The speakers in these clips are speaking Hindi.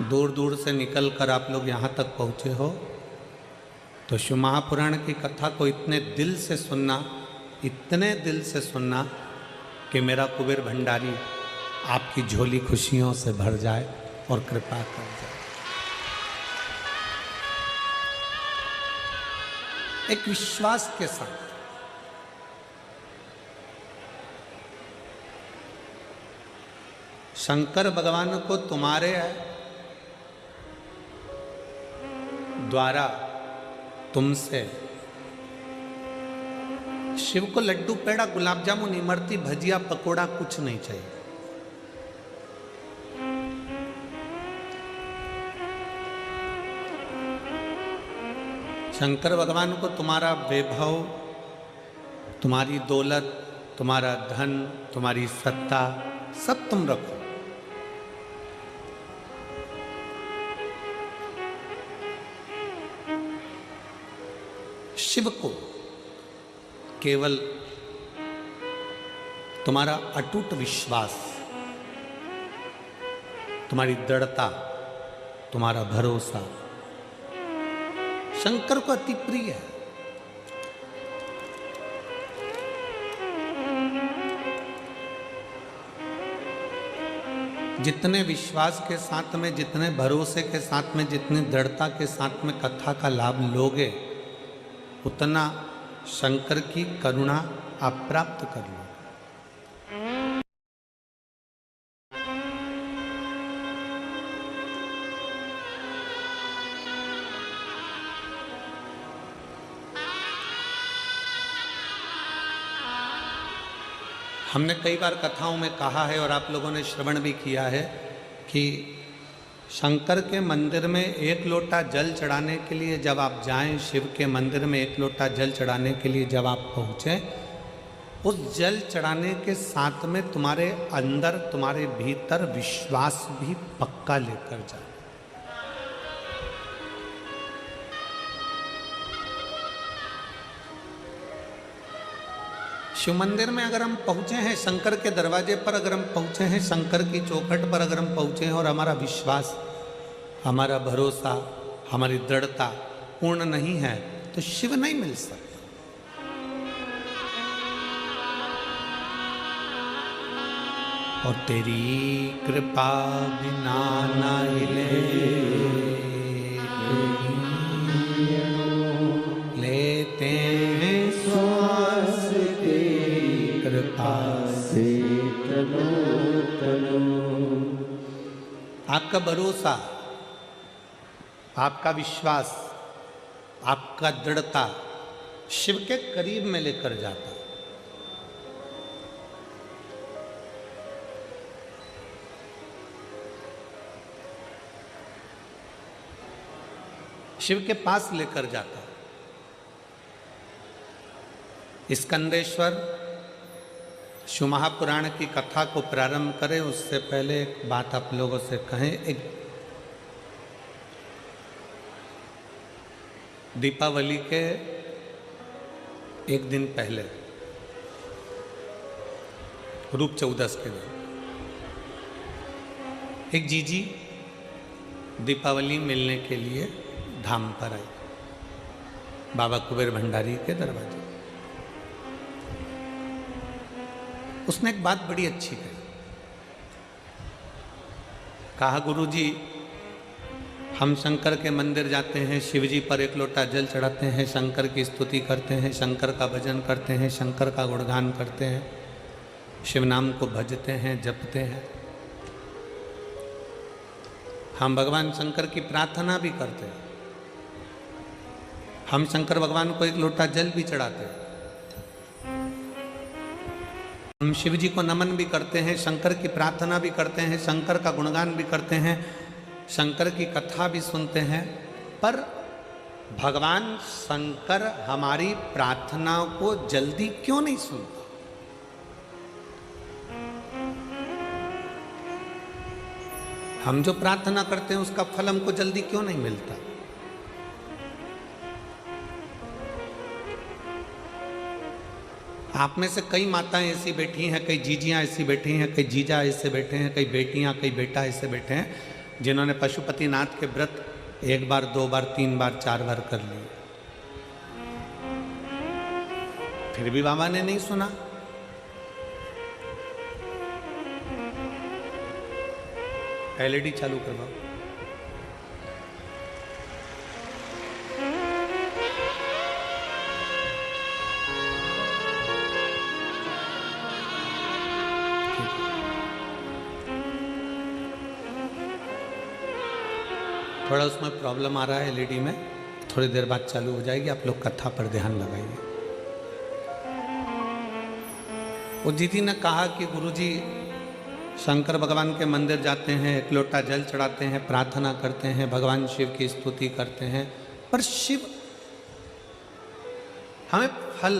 दूर दूर से निकल कर आप लोग यहाँ तक पहुँचे हो, तो शिव महापुराण की कथा को इतने दिल से सुनना, इतने दिल से सुनना कि मेरा कुबेर भंडारी आपकी झोली खुशियों से भर जाए और कृपा कर जाए। एक विश्वास के साथ शंकर भगवान को तुम्हारे द्वारा, तुमसे शिव को लड्डू पेड़ा गुलाब जामुन इमरती भजिया पकोड़ा कुछ नहीं चाहिए। शंकर भगवान को तुम्हारा वैभव, तुम्हारी दौलत, तुम्हारा धन, तुम्हारी सत्ता सब तुम रखो, शिव को केवल तुम्हारा अटूट विश्वास, तुम्हारी दृढ़ता, तुम्हारा भरोसा शंकर को अति प्रिय है। जितने विश्वास के साथ में, जितने भरोसे के साथ में, जितनी दृढ़ता के साथ में कथा का लाभ लोगे, उतना शंकर की करुणा आप प्राप्त कर लो। हमने कई बार कथाओं में कहा है और आप लोगों ने श्रवण भी किया है कि शंकर के मंदिर में एक लोटा जल चढ़ाने के लिए जब आप जाएं, शिव के मंदिर में एक लोटा जल चढ़ाने के लिए जब आप पहुँचें, उस जल चढ़ाने के साथ में तुम्हारे अंदर, तुम्हारे भीतर विश्वास भी पक्का लेकर जाए। शिव मंदिर में अगर हम पहुँचे हैं, शंकर के दरवाजे पर अगर हम पहुँचे हैं, शंकर की चौखट पर अगर हम पहुँचे हैं और हमारा विश्वास, हमारा भरोसा, हमारी दृढ़ता पूर्ण नहीं है, तो शिव नहीं मिल सकता। और तेरी कृपा बिना ना हिले लेते हैं श्वास कृपा से तनो तनो। आपका भरोसा, आपका विश्वास, आपका दृढ़ता शिव के करीब में लेकर जाता। शिव के पास लेकर जाता। स्कंदेश्वर शिव महापुराण की कथा को प्रारंभ करें उससे पहले एक बात आप लोगों से कहें। एक दीपावली के एक दिन पहले, रूप चौदस के दिन, एक जीजी दीपावली मिलने के लिए धाम पर आई, बाबा कुबेर भंडारी के दरवाजे। उसने एक बात बड़ी अच्छी कही। कहा, गुरुजी, हम शंकर के मंदिर जाते हैं, शिव जी पर एक लोटा जल चढ़ाते हैं, शंकर की स्तुति करते हैं, शंकर का भजन करते हैं, शंकर का गुणगान करते हैं, शिव नाम को भजते हैं, जपते हैं। हम भगवान शंकर की प्रार्थना भी करते हैं, हम शंकर भगवान को एक लोटा जल भी चढ़ाते हैं, हम शिव जी को नमन भी करते हैं, शंकर की प्रार्थना भी करते हैं, शंकर का गुणगान भी करते हैं, शंकर की कथा भी सुनते हैं। पर भगवान शंकर हमारी प्रार्थना को जल्दी क्यों नहीं सुनता? हम जो प्रार्थना करते हैं उसका फल हमको जल्दी क्यों नहीं मिलता? आप में से कई माताएं ऐसी बैठी हैं, कई जीजियां ऐसी बैठी हैं, कई जीजा ऐसे बैठे हैं, कई बेटियां, कई बेटा ऐसे बैठे हैं। जिन्होंने पशुपतिनाथ के व्रत 1 बार 2 बार 3 बार 4 बार कर लिए, फिर भी बाबा ने नहीं सुना। एलईडी चालू करवाओ। थोड़ा उसमें प्रॉब्लम आ रहा है एलईडी में, थोड़ी देर बाद चालू हो जाएगी। आप लोग कथा पर ध्यान लगाइए। वो दीदी ने कहा कि गुरुजी शंकर भगवान के मंदिर जाते हैं, 1 लोटा जल चढ़ाते हैं, प्रार्थना करते हैं, भगवान शिव की स्तुति करते हैं, पर शिव हमें फल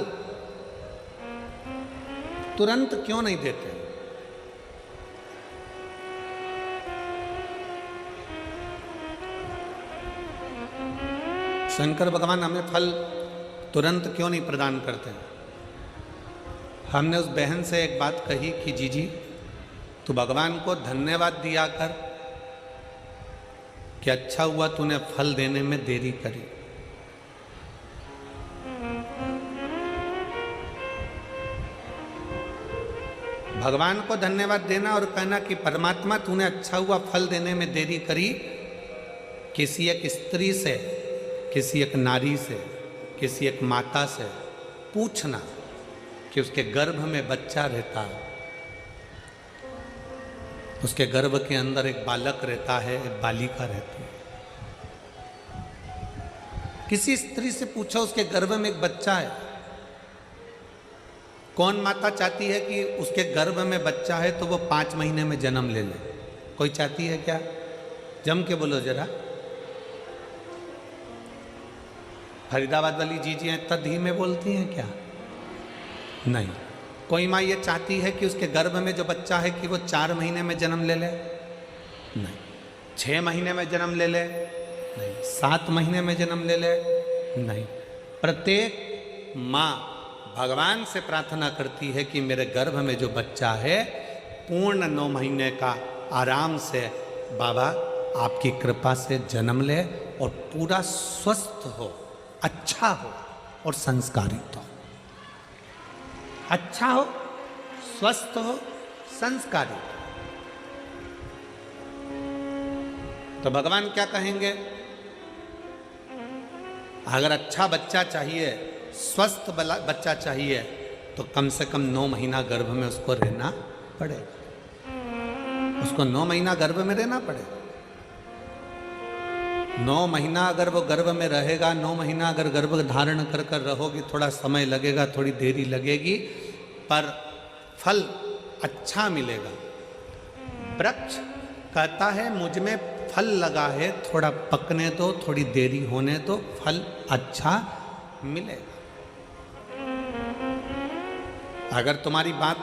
तुरंत क्यों नहीं देते? शंकर भगवान हमें फल तुरंत क्यों नहीं प्रदान करते? हमने उस बहन से एक बात कही कि जीजी तू भगवान को धन्यवाद दिया कर कि अच्छा हुआ तूने फल देने में देरी करी। भगवान को धन्यवाद देना और कहना कि परमात्मा तूने अच्छा हुआ फल देने में देरी करी। किसी एक स्त्री से, किसी एक नारी से, किसी एक माता से पूछना कि उसके गर्भ में बच्चा रहता है, उसके गर्भ के अंदर एक बालक रहता है, एक बालिका रहती है। किसी स्त्री से पूछो उसके गर्भ में एक बच्चा है। कौन माता चाहती है कि उसके गर्भ में बच्चा है तो वो 5 महीने में जन्म ले ले? कोई चाहती है क्या? जम के बोलो जरा। फरीदाबाद वाली जीजियाँ इतना धीमे बोलती हैं क्या? नहीं। कोई माँ ये चाहती है कि उसके गर्भ में जो बच्चा है कि वो 4 महीने में जन्म ले ले? नहीं। 6 महीने में जन्म ले ले? नहीं। 7 महीने में जन्म ले ले? नहीं। प्रत्येक माँ भगवान से प्रार्थना करती है कि मेरे गर्भ में जो बच्चा है पूर्ण 9 महीने का आराम से बाबा आपकी कृपा से जन्म ले और पूरा स्वस्थ हो, अच्छा हो और संस्कारित हो। अच्छा हो, स्वस्थ हो, संस्कारित हो। तो भगवान क्या कहेंगे? अगर अच्छा बच्चा चाहिए, स्वस्थ बच्चा चाहिए तो कम से कम 9 महीना गर्भ में उसको रहना पड़ेगा। उसको 9 महीना गर्भ में रहना पड़ेगा। 9 महीना अगर वो गर्भ में रहेगा, 9 महीना अगर गर्भ धारण कर कर रहोगी, थोड़ा समय लगेगा, थोड़ी देरी लगेगी, पर फल अच्छा मिलेगा। वृक्ष कहता है मुझ में फल लगा है, थोड़ा पकने दो, थोड़ी देरी होने दो, फल अच्छा मिलेगा। अगर तुम्हारी बात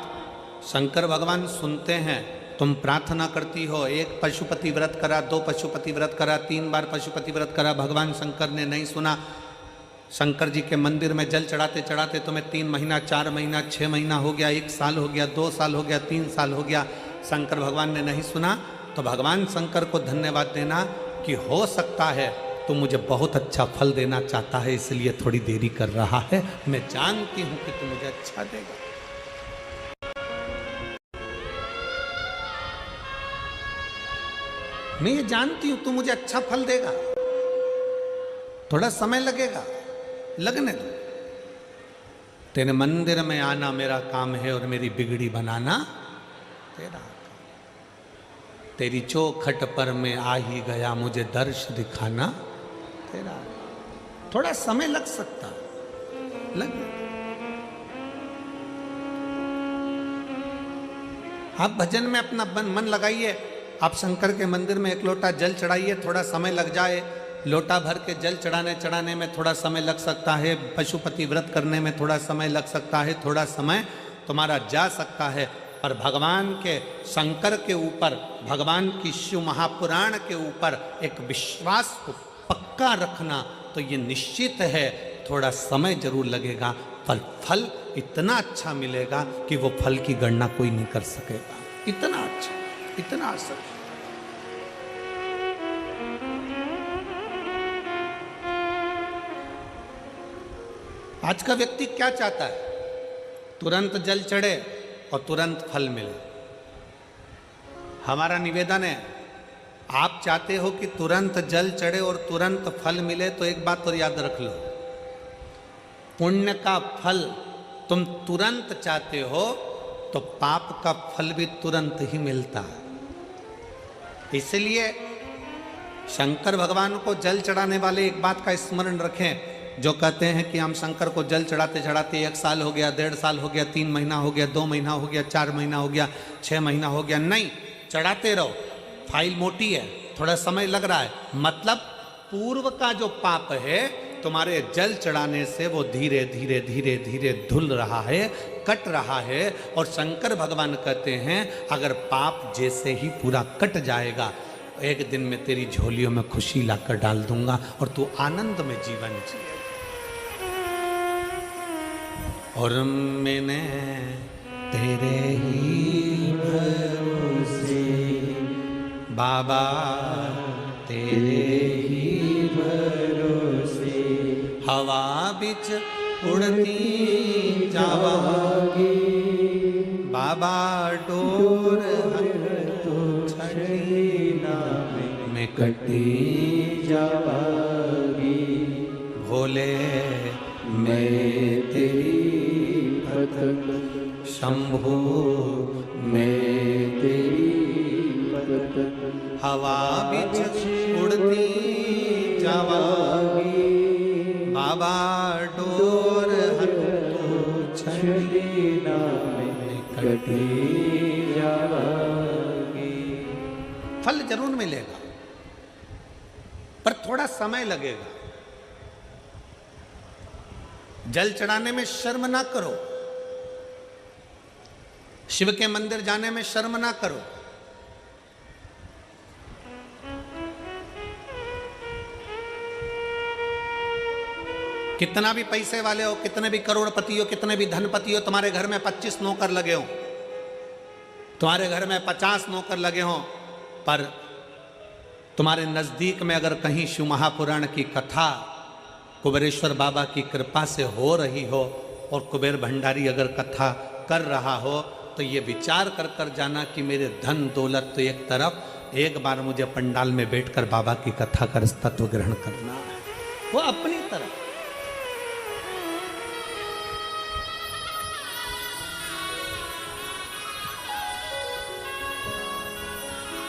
शंकर भगवान सुनते हैं, तुम प्रार्थना करती हो, 1 पशुपति व्रत करा, 2 पशुपति व्रत करा, 3 बार पशुपति व्रत करा, भगवान शंकर ने नहीं सुना। शंकर जी के मंदिर में जल चढ़ाते चढ़ाते तुम्हें 3 महीना, 4 महीना, 6 महीना हो गया, 1 साल हो गया, 2 साल हो गया, 3 साल हो गया, शंकर भगवान ने नहीं सुना, तो भगवान शंकर को धन्यवाद देना कि हो सकता है तो मुझे बहुत अच्छा फल देना चाहता है, इसलिए थोड़ी देरी कर रहा है। मैं जानती हूं कि तू मुझे अच्छा देगा। मैं ये जानती हूं तू मुझे अच्छा फल देगा। थोड़ा समय लगेगा, लगने दो। तेरे मंदिर में आना मेरा काम है और मेरी बिगड़ी बनाना तेरा काम। तेरी चौखट पर मैं आ ही गया, मुझे दर्श दिखाना तेरा। थोड़ा समय लग सकता, लगे। आप भजन में अपना मन लगाइए। आप शंकर के मंदिर में 1 लोटा जल चढ़ाइए, थोड़ा समय लग जाए। लोटा भर के जल चढ़ाने में थोड़ा समय लग सकता है। पशुपति व्रत करने में थोड़ा समय लग सकता है। थोड़ा समय तुम्हारा जा सकता है, पर भगवान के शंकर के ऊपर, भगवान की शिव महापुराण के ऊपर एक विश्वास को पक्का रखना, तो ये निश्चित है थोड़ा समय जरूर लगेगा, पर फल इतना अच्छा मिलेगा कि वो फल की गणना कोई नहीं कर सकेगा। इतना अच्छा, इतना असर। आज का व्यक्ति क्या चाहता है? तुरंत जल चढ़े और तुरंत फल मिले। हमारा निवेदन है, आप चाहते हो कि तुरंत जल चढ़े और तुरंत फल मिले, तो एक बात और याद रख लो, पुण्य का फल तुम तुरंत चाहते हो तो पाप का फल भी तुरंत ही मिलता है। इसलिए शंकर भगवान को जल चढ़ाने वाले एक बात का स्मरण रखें, जो कहते हैं कि हम शंकर को जल चढ़ाते चढ़ाते 1 साल हो गया, 1.5 साल हो गया, 3 महीना हो गया, 2 महीना हो गया, 4 महीना हो गया, 6 महीना हो गया। नहीं, चढ़ाते रहो। फाइल मोटी है, थोड़ा समय लग रहा है, मतलब पूर्व का जो पाप है तुम्हारे जल चढ़ाने से वो धीरे धीरे धीरे धीरे धुल रहा है, कट रहा है। और शंकर भगवान कहते हैं अगर पाप जैसे ही पूरा कट जाएगा, एक दिन में तेरी झोलियों में खुशी लाकर डाल दूंगा और तू आनंद में जीवन जिए। और मैंने तेरे ही भरोसे बाबा, तेरे ही भरोसे हवा बिच उड़ती जावागी, बाबा डोर छड़ीना में कटी जावागी, भोले मैं तेरी भक्त, शंभो मैं तेरी भक्त, हवा बिच उड़ती जावागी, बाबा डोर छड़ीना में कटी जावागी। फल जरूर मिलेगा, पर थोड़ा समय लगेगा। जल चढ़ाने में शर्म ना करो, शिव के मंदिर जाने में शर्म ना करो। कितना भी पैसे वाले हो, कितने भी करोड़पति हो, कितने भी धनपति हो, तुम्हारे घर में 25 नौकर लगे हो, तुम्हारे घर में 50 नौकर लगे हो, पर तुम्हारे नजदीक में अगर कहीं शिव महापुराण की कथा कुबेरेश्वर बाबा की कृपा से हो रही हो और कुबेर भंडारी अगर कथा कर रहा हो, तो ये विचार कर कर जाना कि मेरे धन दौलत तो एक तरफ, एक बार मुझे पंडाल में बैठकर बाबा की कथा कर तत्व ग्रहण करना है, वो अपनी तरफ।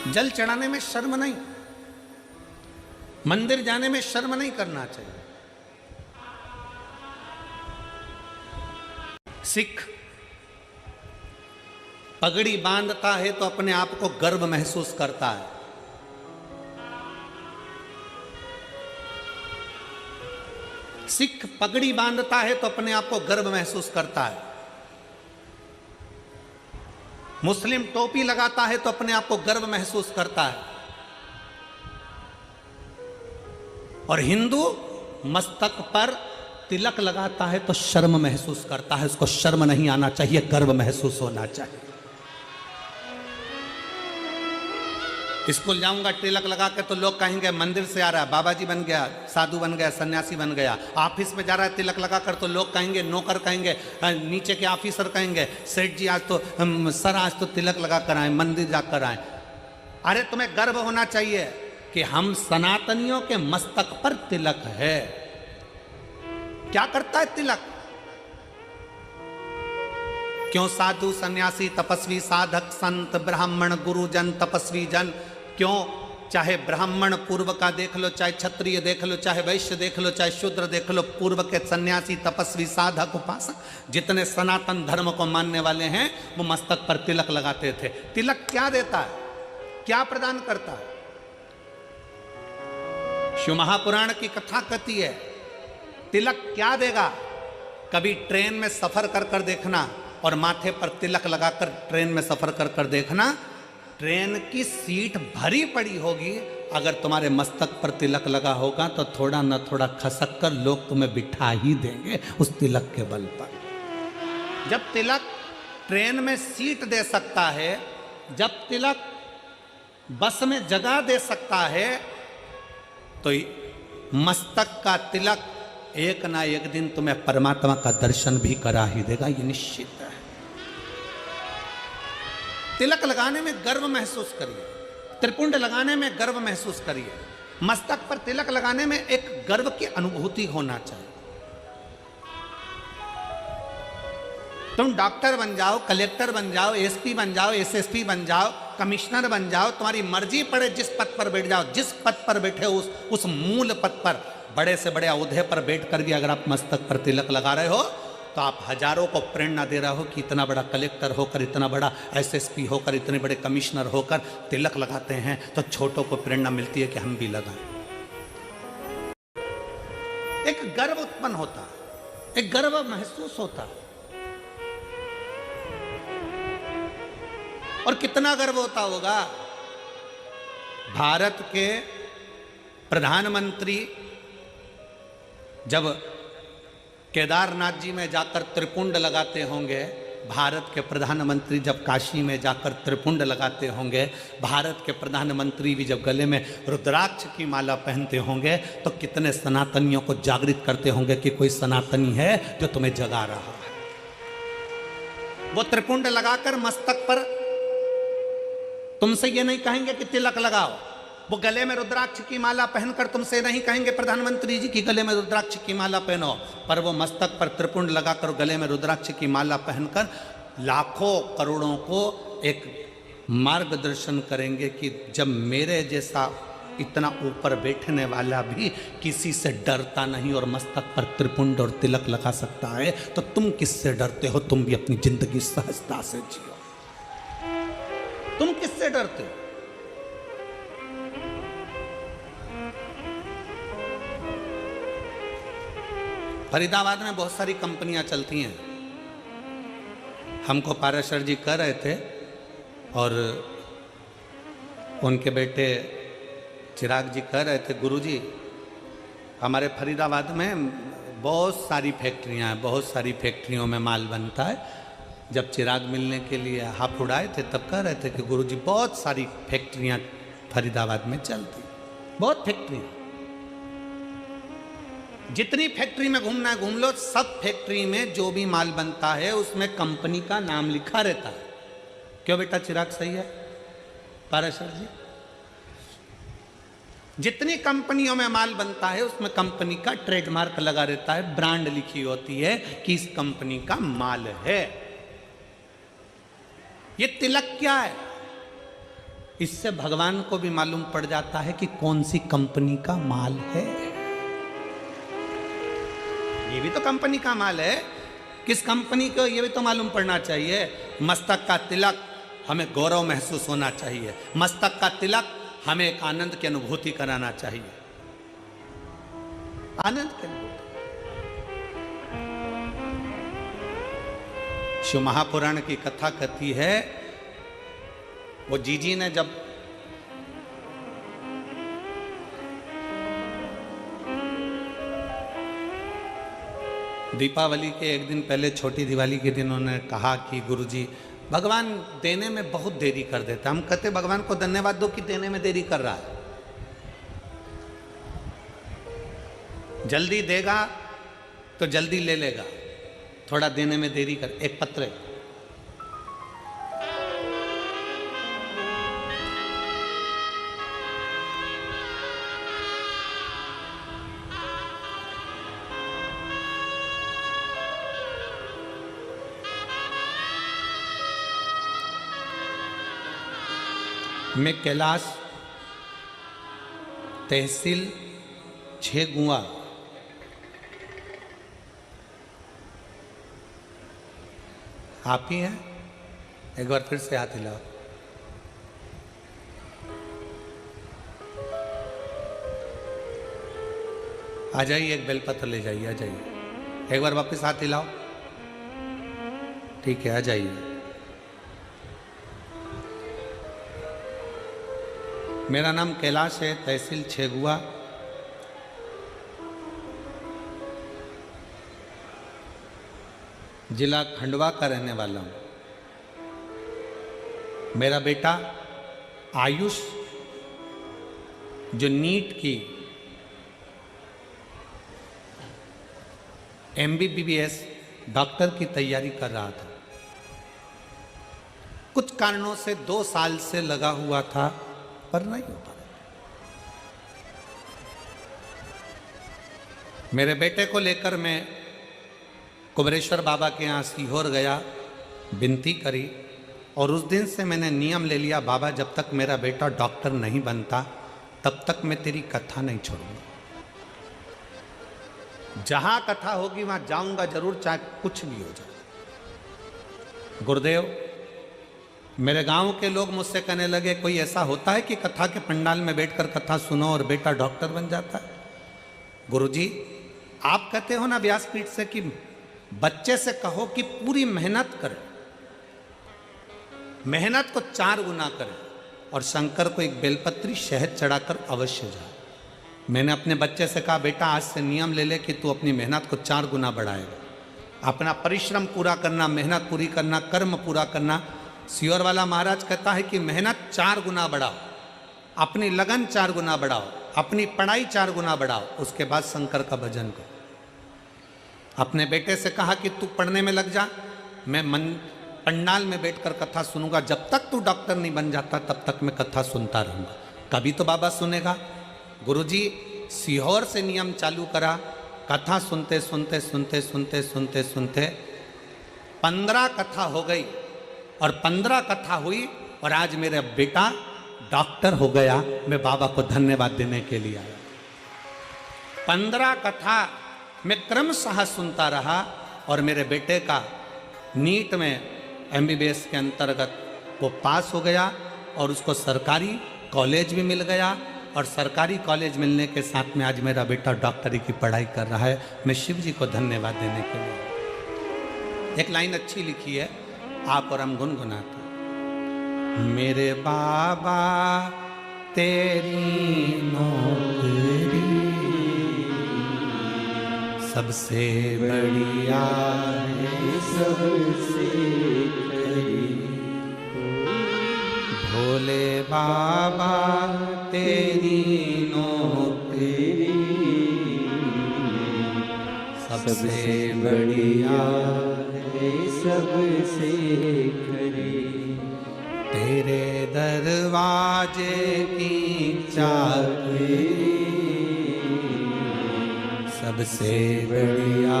जल चढ़ाने में शर्म नहीं, मंदिर जाने में शर्म नहीं करना चाहिए। सिख पगड़ी बांधता है तो अपने आप को गर्व महसूस करता है। सिख पगड़ी बांधता है तो अपने आप को गर्व महसूस करता है। मुस्लिम टोपी लगाता है तो अपने आप को गर्व महसूस करता है। और हिंदू मस्तक पर तिलक लगाता है तो शर्म महसूस करता है। उसको शर्म नहीं आना चाहिए, गर्व महसूस होना चाहिए। स्कूल जाऊंगा तिलक लगा के तो लोग कहेंगे मंदिर से आ रहा है, बाबा जी बन गया, साधु बन गया, सन्यासी बन गया। ऑफिस में जा रहा है तिलक लगा कर तो लोग कहेंगे, नौकर कहेंगे, नीचे के ऑफिसर कहेंगे, सेठ जी आज तो सर आज तो तिलक लगा कर आए, मंदिर जाकर आए। अरे तुम्हें गर्व होना चाहिए कि हम सनातनियों के मस्तक पर तिलक है। क्या करता है तिलक? क्यों साधु सन्यासी तपस्वी साधक संत ब्राह्मण गुरुजन तपस्वी जन, क्यों चाहे ब्राह्मण पूर्व का देख लो, चाहे क्षत्रिय देख लो, चाहे वैश्य देख लो, चाहे शूद्र देख लो, पूर्व के सन्यासी तपस्वी साधक उपासक जितने सनातन धर्म को मानने वाले हैं वो मस्तक पर तिलक लगाते थे। तिलक क्या देता है, क्या प्रदान करता है? शिव महापुराण की कथा कहती है तिलक क्या देगा। कभी ट्रेन में सफर कर कर देखना और माथे पर तिलक लगाकर ट्रेन में सफर कर कर देखना, ट्रेन की सीट भरी पड़ी होगी, अगर तुम्हारे मस्तक पर तिलक लगा होगा तो थोड़ा न थोड़ा खसक कर लोग तुम्हें बिठा ही देंगे उस तिलक के बल पर। जब तिलक ट्रेन में सीट दे सकता है, जब तिलक बस में जगह दे सकता है, तो मस्तक का तिलक एक ना एक दिन तुम्हें परमात्मा का दर्शन भी करा ही देगा, ये निश्चित है। तिलक लगाने में गर्व महसूस करिए, त्रिपुंड लगाने में गर्व महसूस करिए, मस्तक पर तिलक लगाने में एक गर्व की अनुभूति होना चाहिए। तुम डॉक्टर बन जाओ, कलेक्टर बन जाओ, एसपी बन जाओ, एसएसपी बन जाओ, कमिश्नर बन जाओ, तुम्हारी मर्जी पड़े जिस पद पर बैठ जाओ, जिस पद पर बैठे हो उस मूल पद पर, बड़े से बड़े औहदे पर बैठकर भी अगर आप मस्तक पर तिलक लगा रहे हो तो आप हजारों को प्रेरणा दे रहा हो कि इतना बड़ा कलेक्टर होकर, इतना बड़ा एसएसपी होकर, इतने बड़े कमिश्नर होकर तिलक लगाते हैं तो छोटों को प्रेरणा मिलती है कि हम भी लगाएं। एक गर्व उत्पन्न होता है, एक गर्व महसूस होता है। और कितना गर्व होता होगा, भारत के प्रधानमंत्री जब केदारनाथ जी में जाकर त्रिपुंड लगाते होंगे, भारत के प्रधानमंत्री जब काशी में जाकर त्रिपुंड लगाते होंगे, भारत के प्रधानमंत्री भी जब गले में रुद्राक्ष की माला पहनते होंगे तो कितने सनातनियों को जागृत करते होंगे कि कोई सनातनी है जो तुम्हें जगा रहा है। वो त्रिपुंड लगाकर मस्तक पर तुमसे ये नहीं कहेंगे कि तिलक लगाओ, वो गले में रुद्राक्ष की माला पहनकर तुमसे नहीं कहेंगे प्रधानमंत्री जी की गले में रुद्राक्ष की माला पहनो, पर वो मस्तक पर त्रिपुंड लगाकर गले में रुद्राक्ष की माला पहनकर लाखों करोड़ों को एक मार्गदर्शन करेंगे कि जब मेरे जैसा इतना ऊपर बैठने वाला भी किसी से डरता नहीं और मस्तक पर त्रिपुंड और तिलक लगा सकता है तो तुम किससे डरते हो? तुम भी अपनी जिंदगी सहजता से जियो। तुम किससे डरते हो? फरीदाबाद में बहुत सारी कंपनियां चलती हैं। हमको पाराशर जी कह रहे थे और उनके बेटे चिराग जी कह रहे थे, गुरुजी हमारे फरीदाबाद में बहुत सारी फैक्ट्रियां हैं, बहुत सारी फैक्ट्रियों में माल बनता है। जब चिराग मिलने के लिए हाथ उड़ाए थे तब कह रहे थे कि गुरुजी बहुत सारी फैक्ट्रियां फरीदाबाद में चलती, बहुत फैक्ट्रियां, जितनी फैक्ट्री में घूमना है घूम लो, सब फैक्ट्री में जो भी माल बनता है उसमें कंपनी का नाम लिखा रहता है। क्यों बेटा चिराग सही है पाराशर जी? जितनी कंपनियों में माल बनता है उसमें कंपनी का ट्रेडमार्क लगा रहता है, ब्रांड लिखी होती है कि इस कंपनी का माल है। ये तिलक क्या है? इससे भगवान को भी मालूम पड़ जाता है कि कौन सी कंपनी का माल है। ये भी तो कंपनी का माल है, किस कंपनी को ये भी तो मालूम पड़ना चाहिए। मस्तक का तिलक हमें गौरव महसूस होना चाहिए, मस्तक का तिलक हमें एक आनंद की अनुभूति कराना चाहिए, आनंद की अनुभूति। शिव महापुराण की कथा कहती है, वो जीजी ने जब दीपावली के एक दिन पहले, छोटी दिवाली के दिन उन्होंने कहा कि गुरुजी भगवान देने में बहुत देरी कर देता। हम कहते भगवान को धन्यवाद दो कि देने में देरी कर रहा है। जल्दी देगा तो जल्दी ले लेगा, थोड़ा देने में देरी कर। एक पत्र मैं कैलाश तहसील छेगुआ आप ही हैं? एक बार फिर से हाथ हिलाओ। आ जाइए, एक बेलपत्र ले जाइए, आ जाइए। एक बार वापस हाथ हिलाओ। ठीक है, आ जाइए। मेरा नाम कैलाश है, तहसील छेगुआ, जिला खंडवा का रहने वाला हूँ। मेरा बेटा आयुष जो नीट की MBBS डॉक्टर की तैयारी कर रहा था। कुछ कारणों से 2 साल से लगा हुआ था पर नहीं हो पा रहा। मेरे बेटे को लेकर मैं कुबरेश्वर बाबा के यहाँ सीहोर गया, विनती करी और उस दिन से मैंने नियम ले लिया, बाबा जब तक मेरा बेटा डॉक्टर नहीं बनता तब तक मैं तेरी कथा नहीं छोड़ूंगा। जहां कथा होगी वहां जाऊंगा जरूर, चाहे कुछ भी हो जाए। गुरुदेव, मेरे गांव के लोग मुझसे कहने लगे, कोई ऐसा होता है कि कथा के पंडाल में बैठकर कथा सुनो और बेटा डॉक्टर बन जाता है? गुरुजी, आप कहते हो ना व्यासपीठ से कि बच्चे से कहो कि पूरी मेहनत करे, मेहनत को 4 गुना करे और शंकर को एक बेलपत्री शहद चढ़ाकर अवश्य जाए। मैंने अपने बच्चे से कहा, बेटा आज से नियम ले ले कि तू अपनी मेहनत को 4 गुना बढ़ाएगा। अपना परिश्रम पूरा करना, मेहनत पूरी करना, कर्म पूरा करना। सियोर वाला महाराज कहता है कि मेहनत 4 गुना बढ़ाओ, अपनी लगन 4 गुना बढ़ाओ, अपनी पढ़ाई 4 गुना बढ़ाओ, उसके बाद शंकर का भजन करो। अपने बेटे से कहा कि तू पढ़ने में लग जा, मैं पंडाल में बैठकर कथा सुनूंगा, जब तक तू डॉक्टर नहीं बन जाता तब तक मैं कथा सुनता रहूंगा, कभी तो बाबा सुनेगा। गुरुजी, सीहोर से नियम चालू करा, कथा सुनते सुनते सुनते सुनते सुनते सुनते 15 कथा हो गई और 15 कथा हुई और आज मेरा बेटा डॉक्टर हो गया। मैं बाबा को धन्यवाद देने के लिए आया। 15 कथा मैं क्रमशः सुनता रहा और मेरे बेटे का नीट में MBBS के अंतर्गत वो पास हो गया और उसको सरकारी कॉलेज भी मिल गया और सरकारी कॉलेज मिलने के साथ में आज मेरा बेटा डॉक्टरी की पढ़ाई कर रहा है। मैं शिव जी को धन्यवाद देने के लिए। एक लाइन अच्छी लिखी है, आप और हम गुनगुनाते। मेरे बाबा तेरी नौकरी सबसे बढ़िया है, सबसे खरी। भोले बाबा तेरी नौकरी सबसे बढ़िया है, सबसे खरी। तेरे दरवाजे की चाबी सबसे बढ़िया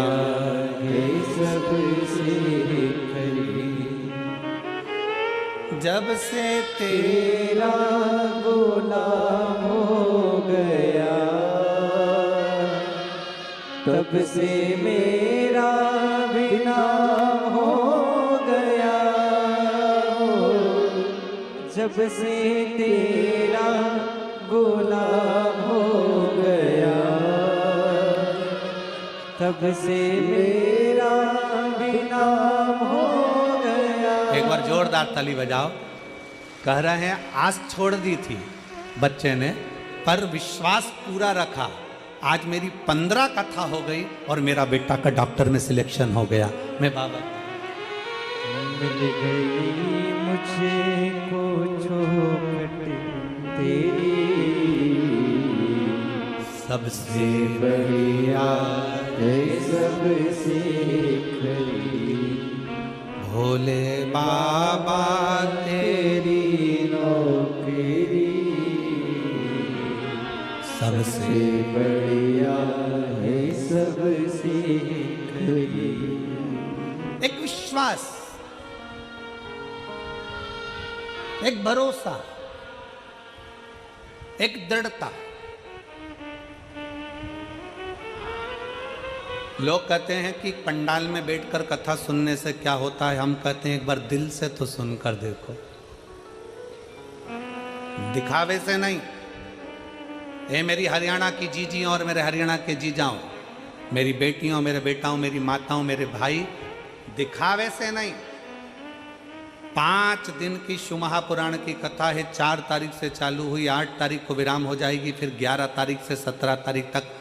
है, सबसे खरी। जब से तेरा गुलाम हो गया तब से मेरा भी नाम हो गया। जब से तेरा गुलाम हो गया तब से मेरा भी नाम हो गया। एक बार जोरदार ताली बजाओ। कह रहे हैं आस छोड़ दी थी बच्चे ने पर विश्वास पूरा रखा। आज मेरी 15 कथा हो गई और मेरा बेटा का डॉक्टर में सिलेक्शन हो गया। मैं बाबा मिल गई मुझे को चौखट तेरी सबसे बढ़िया है, सबसे खरी। भोले बाबा तेरी नौकरी सबसे बढ़िया है, सबसे खरी। एक विश्वास, एक भरोसा, एक दृढ़ता। लोग कहते हैं कि पंडाल में बैठकर कथा सुनने से क्या होता है। हम कहते हैं एक बार दिल से तो सुनकर देखो, दिखावे से नहीं। ये मेरी हरियाणा की जीजियों और मेरे हरियाणा के जीजाओं, मेरी बेटियों, मेरे बेटाओं, मेरी माताओं, मेरे भाई, दिखावे से नहीं। 5 दिन की शिव महापुराण की कथा है। 4 तारीख से चालू हुई, 8 तारीख को विराम हो जाएगी। फिर 11 तारीख से 17 तारीख तक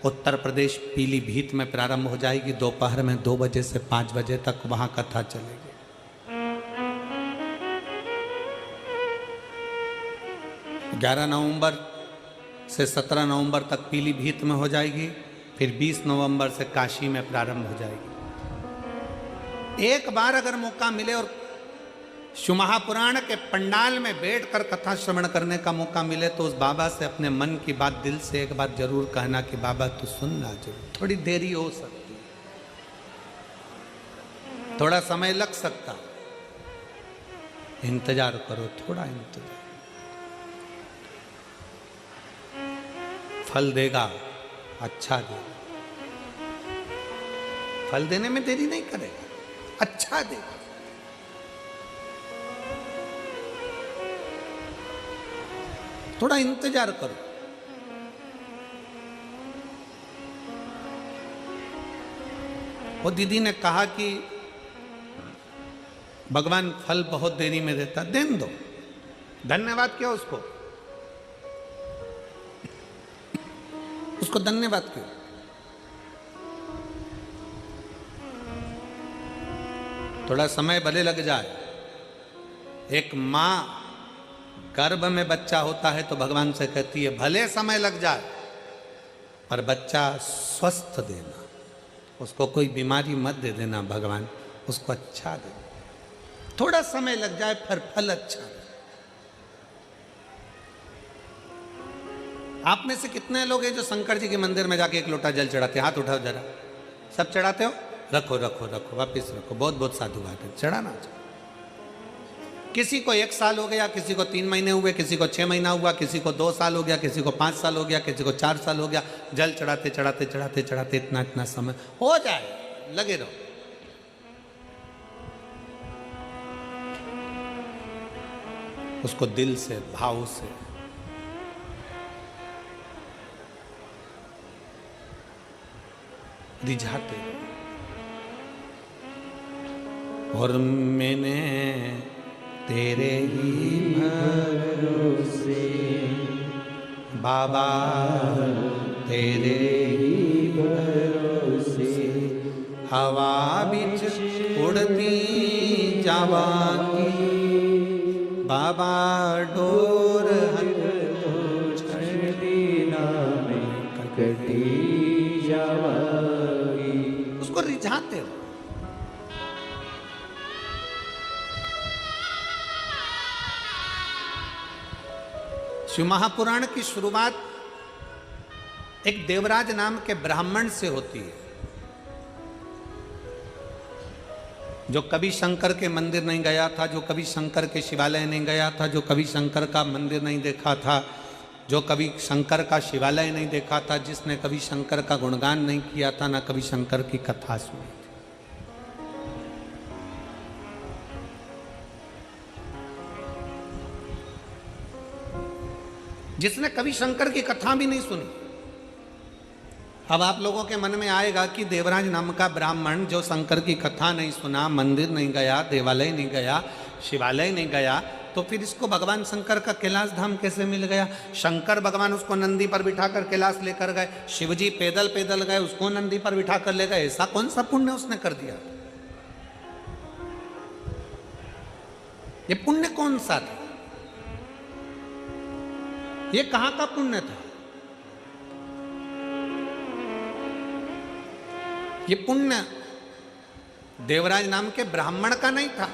उत्तर प्रदेश पीलीभीत में प्रारंभ हो जाएगी। दोपहर में 2 बजे से 5 बजे तक वहां कथा चलेगी। 11 नवंबर से 17 नवंबर तक पीलीभीत में हो जाएगी फिर 20 नवंबर से काशी में प्रारंभ हो जाएगी। एक बार अगर मौका मिले और शिव महापुराण के पंडाल में बैठकर कथा श्रवण करने का मौका मिले तो उस बाबा से अपने मन की बात दिल से एक बार जरूर कहना कि बाबा तू सुनना जरूर। थोड़ी देरी हो सकती है, थोड़ा समय लग सकता, इंतजार करो, थोड़ा इंतजार, फल देगा, अच्छा देगा, फल देने में देरी नहीं करेगा, अच्छा देगा। थोड़ा इंतजार करो। वो दीदी ने कहा कि भगवान फल बहुत देरी में देता, देन दो, धन्यवाद क्यों उसको, उसको धन्यवाद क्यों। थोड़ा समय भले लग जाए। एक मां गर्भ में बच्चा होता है तो भगवान से कहती है भले समय लग जाए पर बच्चा स्वस्थ देना, उसको कोई बीमारी मत दे देना भगवान, उसको अच्छा दे। थोड़ा समय लग जाए फिर फल अच्छा दे। आप में से कितने लोग हैं जो शंकर जी के मंदिर में जाके एक लोटा जल चढ़ाते हैं? हाथ उठाओ जरा। सब चढ़ाते हो? रखो रखो रखो, वापिस रखो। बहुत बहुत साधुवाद है, चढ़ाना चाहिए। किसी को 1 साल हो गया, किसी को 3 महीने हुए, किसी को 6 महीना हुआ, किसी को 2 साल हो गया, किसी को 5 साल हो गया, किसी को 4 साल हो गया। जल चढ़ाते चढ़ाते चढ़ाते चढ़ाते इतना इतना समय हो जाए, लगे रहो। उसको दिल से, भाव से रिझाते। और मैंने तेरे ही भरोसे बाबा, तेरे ही भरोसे हवा बिच उड़ती जावांगी बाबा, डोर छड़ी नाम कटी जावागी। उसको रिझाते हो। शिव महापुराण की शुरुआत एक देवराज नाम के ब्राह्मण से होती है, जो कभी शंकर के मंदिर नहीं गया था, जो कभी शंकर के शिवालय नहीं गया था, जो कभी शंकर का मंदिर नहीं देखा था, जो कभी शंकर का शिवालय नहीं देखा था, जिसने कभी शंकर का गुणगान नहीं किया था, ना कभी शंकर की कथा सुनी थी। जिसने कभी शंकर की कथा भी नहीं सुनी। अब आप लोगों के मन में आएगा कि देवराज नाम का ब्राह्मण जो शंकर की कथा नहीं सुना, मंदिर नहीं गया, देवालय नहीं गया, शिवालय नहीं गया, तो फिर इसको भगवान शंकर का कैलाश धाम कैसे मिल गया? शंकर भगवान उसको नंदी पर बिठाकर कैलाश लेकर गए, शिवजी पैदल पैदल गए, उसको नंदी पर बिठाकर ले गए। ऐसा कौन सा पुण्य उसने कर दिया? ये पुण्य कौन सा था? ये कहां का पुण्य था? ये पुण्य देवराज नाम के ब्राह्मण का नहीं था।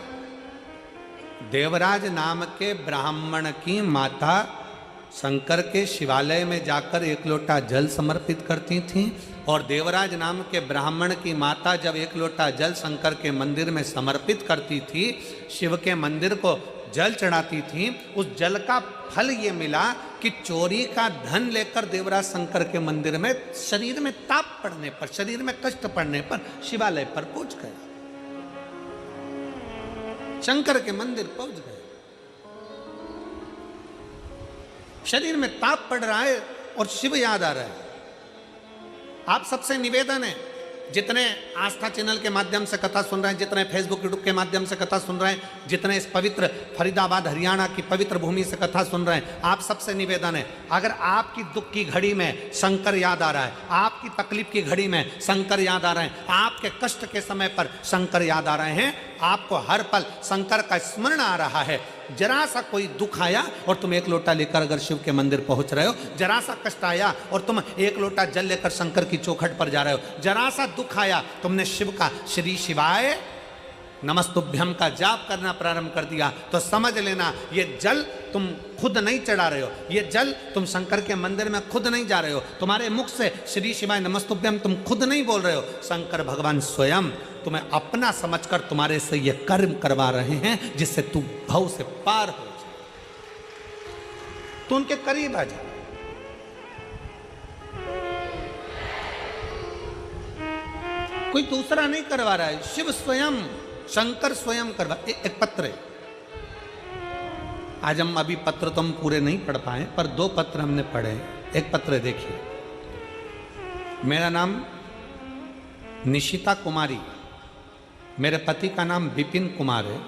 देवराज नाम के ब्राह्मण की माता शंकर के शिवालय में जाकर 1 लोटा जल समर्पित करती थी, और देवराज नाम के ब्राह्मण की माता जब 1 लोटा जल शंकर के मंदिर में समर्पित करती थी, शिव के मंदिर को जल चढ़ाती थी, उस जल का फल ये मिला कि चोरी का धन लेकर देवराज शंकर के मंदिर में शरीर में ताप पड़ने पर, शरीर में कष्ट पड़ने पर शिवालय पर पहुंच गए, शंकर के मंदिर पहुंच गए। शरीर में ताप पड़ रहा है और शिव याद आ रहा है। आप सबसे निवेदन है, जितने आस्था चैनल के माध्यम से कथा सुन रहे हैं, जितने फेसबुक यूट्यूब के माध्यम से कथा सुन रहे हैं, जितने इस पवित्र फरीदाबाद हरियाणा की पवित्र भूमि से कथा सुन रहे हैं, आप सबसे निवेदन है, अगर आपकी दुख की घड़ी में शंकर याद आ रहा है, आपकी तकलीफ की घड़ी में शंकर याद आ रहे हैं, आपके कष्ट के समय पर शंकर याद आ रहे हैं, आपको हर पल शंकर का स्मरण आ रहा है। जरा सा कोई दुख आया और तुम एक लोटा लेकर अगर शिव के मंदिर पहुंच रहे हो, जरा सा कष्ट आया और तुम एक लोटा जल लेकर शंकर की चौखट पर जा रहे हो, जरा सा दुख आया तुमने शिव का श्री शिवाय नमस्तुभ्यम का जाप करना प्रारंभ कर दिया, तो समझ लेना ये जल तुम खुद नहीं चढ़ा रहे हो, ये जल तुम शंकर के मंदिर में खुद नहीं जा रहे हो, तुम्हारे मुख से श्री शिवाय नमस्तुभ्यम तुम खुद नहीं बोल रहे हो, शंकर भगवान स्वयं तुम्हें अपना समझकर तुम्हारे से ये कर्म करवा रहे हैं जिससे तू भव से पार हो जाए, तो उनके करीब आ जा। कोई दूसरा नहीं करवा रहा है, शिव स्वयं, शंकर स्वयं करवा। एक पत्र है, आज हम अभी पत्र तो हम पूरे नहीं पढ़ पाए पर 2 पत्र हमने पढ़े। एक पत्र देखिए, मेरा नाम निशिता कुमारी, मेरे पति का नाम विपिन कुमार है,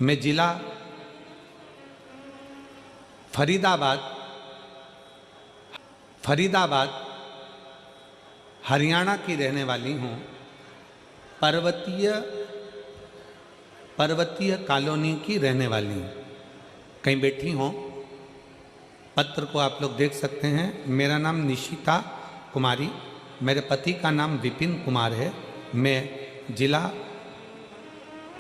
मैं जिला फरीदाबाद हरियाणा की रहने वाली हूँ। पर्वतीय कॉलोनी की रहने वाली हूँ। कहीं बैठी हो, पत्र को आप लोग देख सकते हैं। मेरा नाम निशिता कुमारी, मेरे पति का नाम विपिन कुमार है, मैं जिला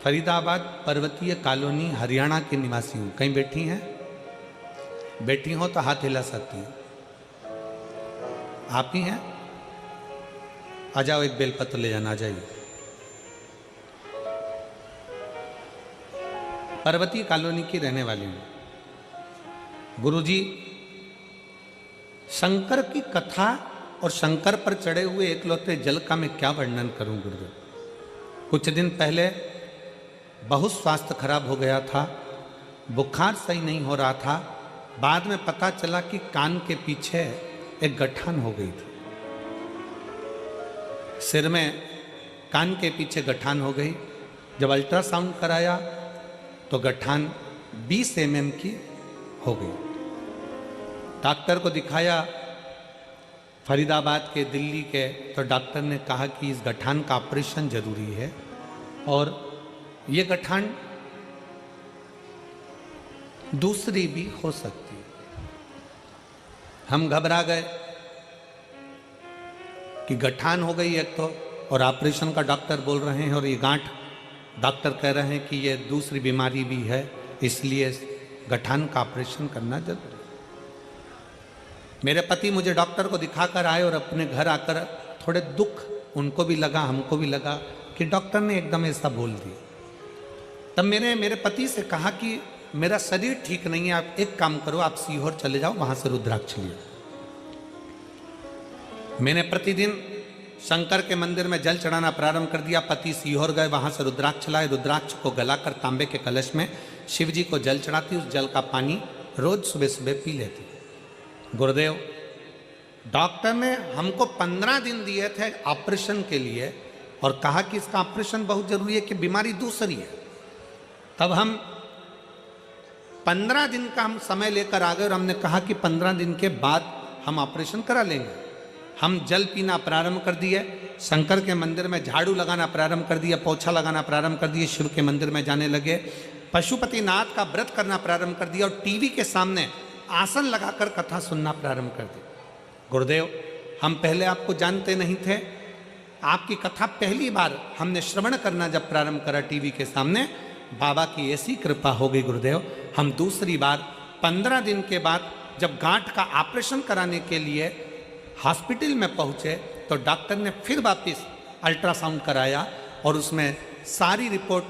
फरीदाबाद पर्वतीय कॉलोनी हरियाणा की निवासी हूँ। कहीं बैठी हैं? बैठी हो तो हाथ हिला सकती हैं। आप ही हैं? आ जाओ, एक बेलपत्र ले जाना। आ जाइए। पर्वतीय कॉलोनी की रहने वाली हूँ। गुरुजी, शंकर की कथा और शंकर पर चढ़े हुए एकलौते जल का मैं क्या वर्णन करूं गुरुदेव। कुछ दिन पहले बहुत स्वास्थ्य खराब हो गया था, बुखार सही नहीं हो रहा था। बाद में पता चला कि कान के पीछे एक गठान हो गई थी, सिर में कान के पीछे गठान हो गई। जब अल्ट्रासाउंड कराया तो गठान 20 mm की हो गई। डॉक्टर को दिखाया फरीदाबाद के, दिल्ली के, तो डॉक्टर ने कहा कि इस गठान का ऑपरेशन जरूरी है और ये गठान दूसरी भी हो सकती है। हम घबरा गए कि गठान हो गई एक तो, और ऑपरेशन का डॉक्टर बोल रहे हैं, और ये गांठ डॉक्टर कह रहे हैं कि ये दूसरी बीमारी भी है, इसलिए गठान का ऑपरेशन करना जरूरी है। मेरे पति मुझे डॉक्टर को दिखाकर आए और अपने घर आकर थोड़े दुख उनको भी लगा, हमको भी लगा कि डॉक्टर ने एकदम ऐसा बोल दिया। तब मेरे पति से कहा कि मेरा शरीर ठीक नहीं है, आप एक काम करो, आप सीहोर चले जाओ, वहां से रुद्राक्ष लियो। मैंने प्रतिदिन शंकर के मंदिर में जल चढ़ाना प्रारंभ कर दिया। पति सीहोर गए, वहां से रुद्राक्ष लाए, रुद्राक्ष को गलाकर तांबे के कलश में शिव जी को जल चढ़ाती, उस जल का पानी रोज सुबह सुबह पी लेती। गुरुदेव, डॉक्टर ने हमको 15 दिन दिए थे ऑपरेशन के लिए और कहा कि इसका ऑपरेशन बहुत जरूरी है कि बीमारी दूसरी है। तब हम 15 दिन का हम समय लेकर आ गए और हमने कहा कि 15 दिन के बाद हम ऑपरेशन करा लेंगे। हम जल पीना प्रारंभ कर दिए, शंकर के मंदिर में झाड़ू लगाना प्रारंभ कर दिया, पोछा लगाना प्रारंभ कर दिए, शिव के मंदिर में जाने लगे, पशुपतिनाथ का व्रत करना प्रारंभ कर दिया और टीवी के सामने आसन लगाकर कथा सुनना प्रारंभ कर दी। गुरुदेव, हम पहले आपको जानते नहीं थे, आपकी कथा पहली बार हमने श्रवण करना जब प्रारंभ करा टीवी के सामने, बाबा की ऐसी कृपा हो गई गुरुदेव। हम दूसरी बार 15 दिन के बाद जब गांठ का ऑपरेशन कराने के लिए हॉस्पिटल में पहुंचे तो डॉक्टर ने फिर वापस अल्ट्रासाउंड कराया और उसमें सारी रिपोर्ट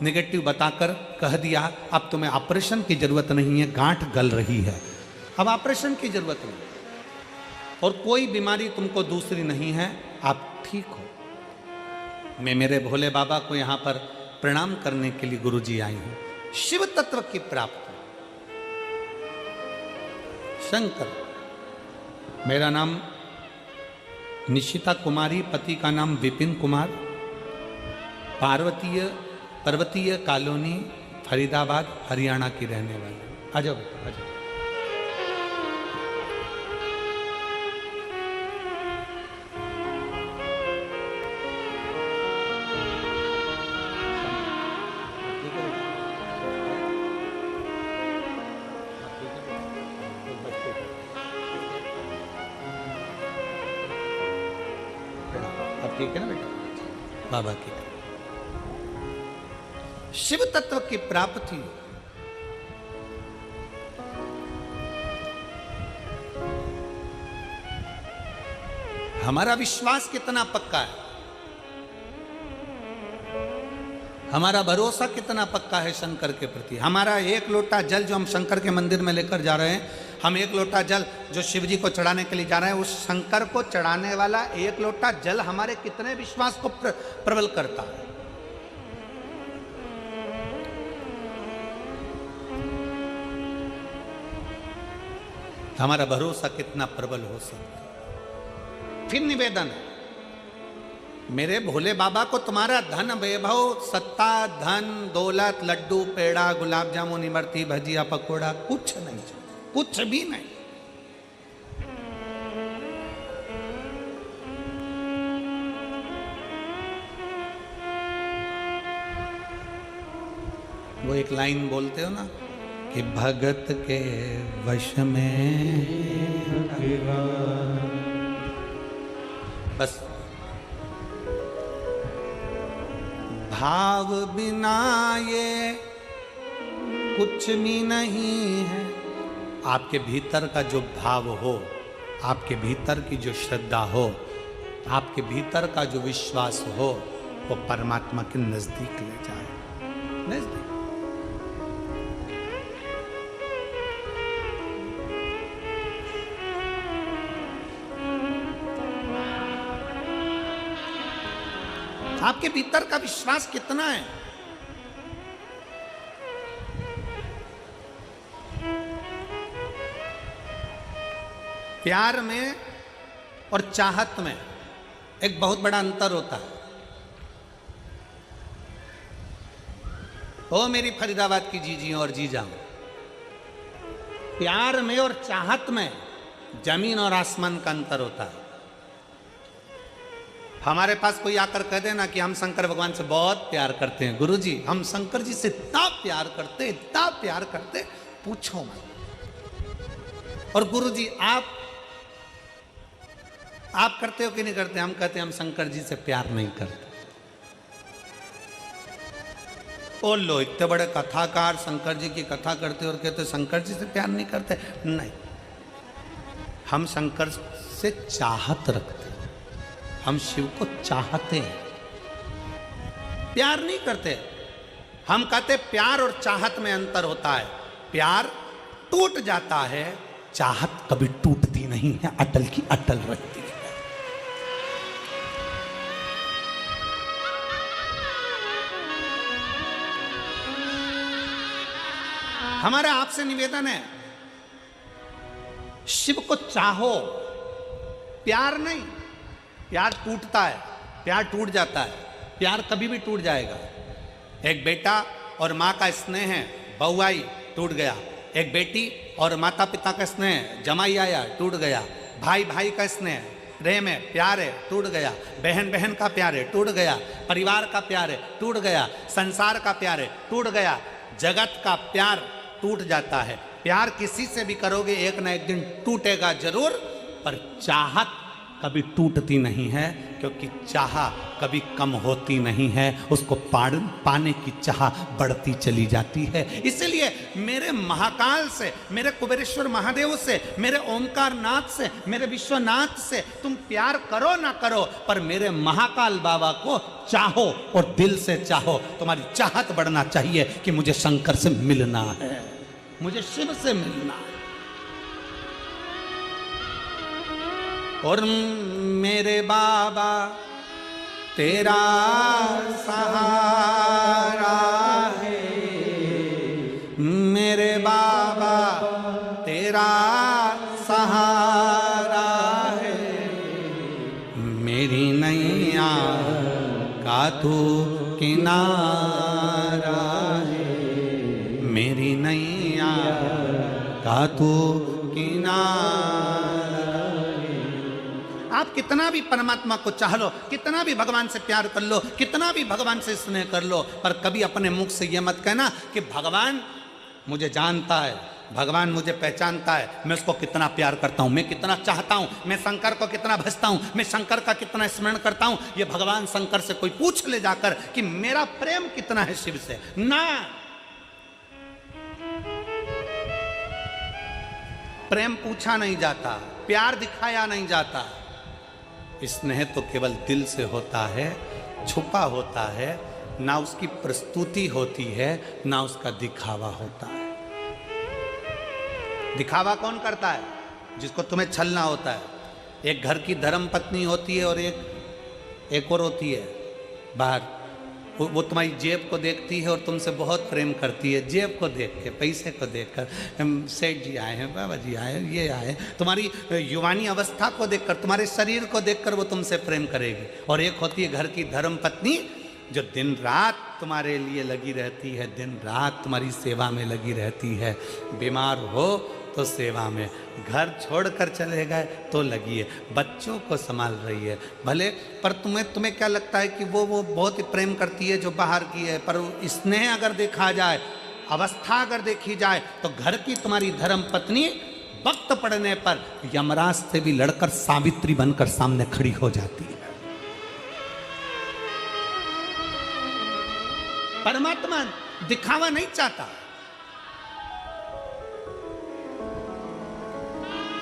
नेगेटिव बताकर कह दिया अब तुम्हें ऑपरेशन की जरूरत नहीं है, गांठ गल रही है, अब ऑपरेशन की जरूरत नहीं और कोई बीमारी तुमको दूसरी नहीं है, आप ठीक हो। मैं मेरे भोले बाबा को यहाँ पर प्रणाम करने के लिए गुरुजी आई हूँ। शिव तत्व की प्राप्ति। शंकर, मेरा नाम निशिता कुमारी, पति का नाम विपिन कुमार, पर्वतीय कॉलोनी फरीदाबाद हरियाणा की रहने वाली। आ जाओ बेटा, आ जाओ। ठीक है ना बेटा, बाबा की शिव तत्व की प्राप्ति हमारा विश्वास कितना पक्का है, हमारा भरोसा कितना पक्का है शंकर के प्रति। हमारा एक लोटा जल जो हम शंकर के मंदिर में लेकर जा रहे हैं, हम एक लोटा जल जो शिव जी को चढ़ाने के लिए जा रहे हैं, उस शंकर को चढ़ाने वाला एक लोटा जल हमारे कितने विश्वास को प्रबल करता है। हमारा भरोसा कितना प्रबल हो सकता है। फिर निवेदन है, मेरे भोले बाबा को तुम्हारा धन वैभव सत्ता धन दौलत लड्डू पेड़ा गुलाब जामुन इमरती भजिया पकोड़ा कुछ नहीं चाहिए, कुछ भी नहीं। वो एक लाइन बोलते हो ना कि भगत के वश में बस भाव बिना ये कुछ भी नहीं है। आपके भीतर का जो भाव हो, आपके भीतर की जो श्रद्धा हो, आपके भीतर का जो विश्वास हो, वो परमात्मा के नजदीक ले जाए, नजदीक। आपके भीतर का विश्वास कितना है? प्यार में और चाहत में एक बहुत बड़ा अंतर होता है। ओ मेरी फरीदाबाद की जीजी और जीजा, प्यार में और चाहत में जमीन और आसमान का अंतर होता है। हमारे पास कोई आकर कह देना कि हम शंकर भगवान से बहुत प्यार करते हैं, गुरुजी हम शंकर जी से इतना प्यार करते, इतना प्यार करते, पूछो मत। और गुरुजी आप करते हो कि नहीं करते? हम कहते हैं हम शंकर जी से प्यार नहीं करते। ओ लो, इतने बड़े कथाकार शंकर जी की कथा करते और कहते शंकर जी से प्यार नहीं करते। नहीं, हम शंकर से चाहत रखते, हम शिव को चाहते हैं, प्यार नहीं करते। हम कहते प्यार और चाहत में अंतर होता है। प्यार टूट जाता है, चाहत कभी टूटती नहीं है, अटल की अटल रहती है। हमारा आपसे निवेदन है, शिव को चाहो, प्यार नहीं। प्यार टूटता है, प्यार टूट जाता है, प्यार कभी भी टूट जाएगा। एक बेटा और माँ का स्नेह है, बहू आई टूट गया। एक बेटी और माता पिता का स्नेह, जमाई आया टूट गया। भाई भाई का स्नेह, प्रेम है, प्यार है, टूट गया। बहन बहन का प्यार है, टूट गया। परिवार का प्यार है, टूट गया। संसार का प्यार है, टूट गया। जगत का प्यार टूट जाता है। प्यार किसी से भी करोगे एक ना एक दिन टूटेगा जरूर, पर चाहत कभी टूटती नहीं है, क्योंकि चाह कभी कम होती नहीं है, उसको पाने की चाह बढ़ती चली जाती है। इसलिए मेरे महाकाल से, मेरे कुबेरेश्वर महादेव से, मेरे ओमकार नाथ से, मेरे विश्वनाथ से तुम प्यार करो ना करो, पर मेरे महाकाल बाबा को चाहो और दिल से चाहो। तुम्हारी चाहत बढ़ना चाहिए कि मुझे शंकर से मिलना है, मुझे शिव से मिलना है। और मेरे बाबा तेरा सहारा है, मेरे बाबा तेरा सहारा है, मेरी नैया का तू किनारा है, मेरी नैया का तू किनारा। आप कितना भी परमात्मा को चाह लो, कितना भी भगवान से प्यार कर लो, कितना भी भगवान से स्नेह कर लो, पर कभी अपने मुख से ये मत कहना कि भगवान मुझे जानता है, भगवान मुझे पहचानता है, मैं उसको कितना प्यार करता हूं, मैं कितना चाहता हूं, मैं शंकर को कितना भजता हूं, मैं शंकर का कितना स्मरण करता हूं। ये भगवान शंकर से कोई पूछ ले जाकर कि मेरा प्रेम कितना है शिव से, ना। प्रेम पूछा नहीं जाता, प्यार दिखाया नहीं जाता। स्नेह तो केवल दिल से होता है, छुपा होता है, ना उसकी प्रस्तुति होती है, ना उसका दिखावा होता है। दिखावा कौन करता है? जिसको तुम्हें छलना होता है। एक घर की धर्म पत्नी होती है और एक और होती है बाहर, वो तुम्हारी जेब को देखती है और तुमसे बहुत प्रेम करती है। जेब को देख के, पैसे को देखकर, सेठ जी आए हैं, बाबा जी आए हैं, ये आए, तुम्हारी युवानी अवस्था को देखकर, तुम्हारे शरीर को देखकर वो तुमसे प्रेम करेगी। और एक होती है घर की धर्म पत्नी जो दिन रात तुम्हारे लिए लगी रहती है, दिन रात तुम्हारी सेवा में लगी रहती है। बीमार हो तो सेवा में, घर छोड़कर चले गए तो लगी है, बच्चों को संभाल रही है भले, पर तुम्हें क्या लगता है कि वो बहुत ही प्रेम करती है जो बाहर की है, पर स्नेह अगर देखा जाए, अवस्था अगर देखी जाए, तो घर की तुम्हारी धर्म पत्नी वक्त पड़ने पर यमराज से भी लड़कर सावित्री बनकर सामने खड़ी हो जाती है। परमात्मा दिखावा नहीं चाहता।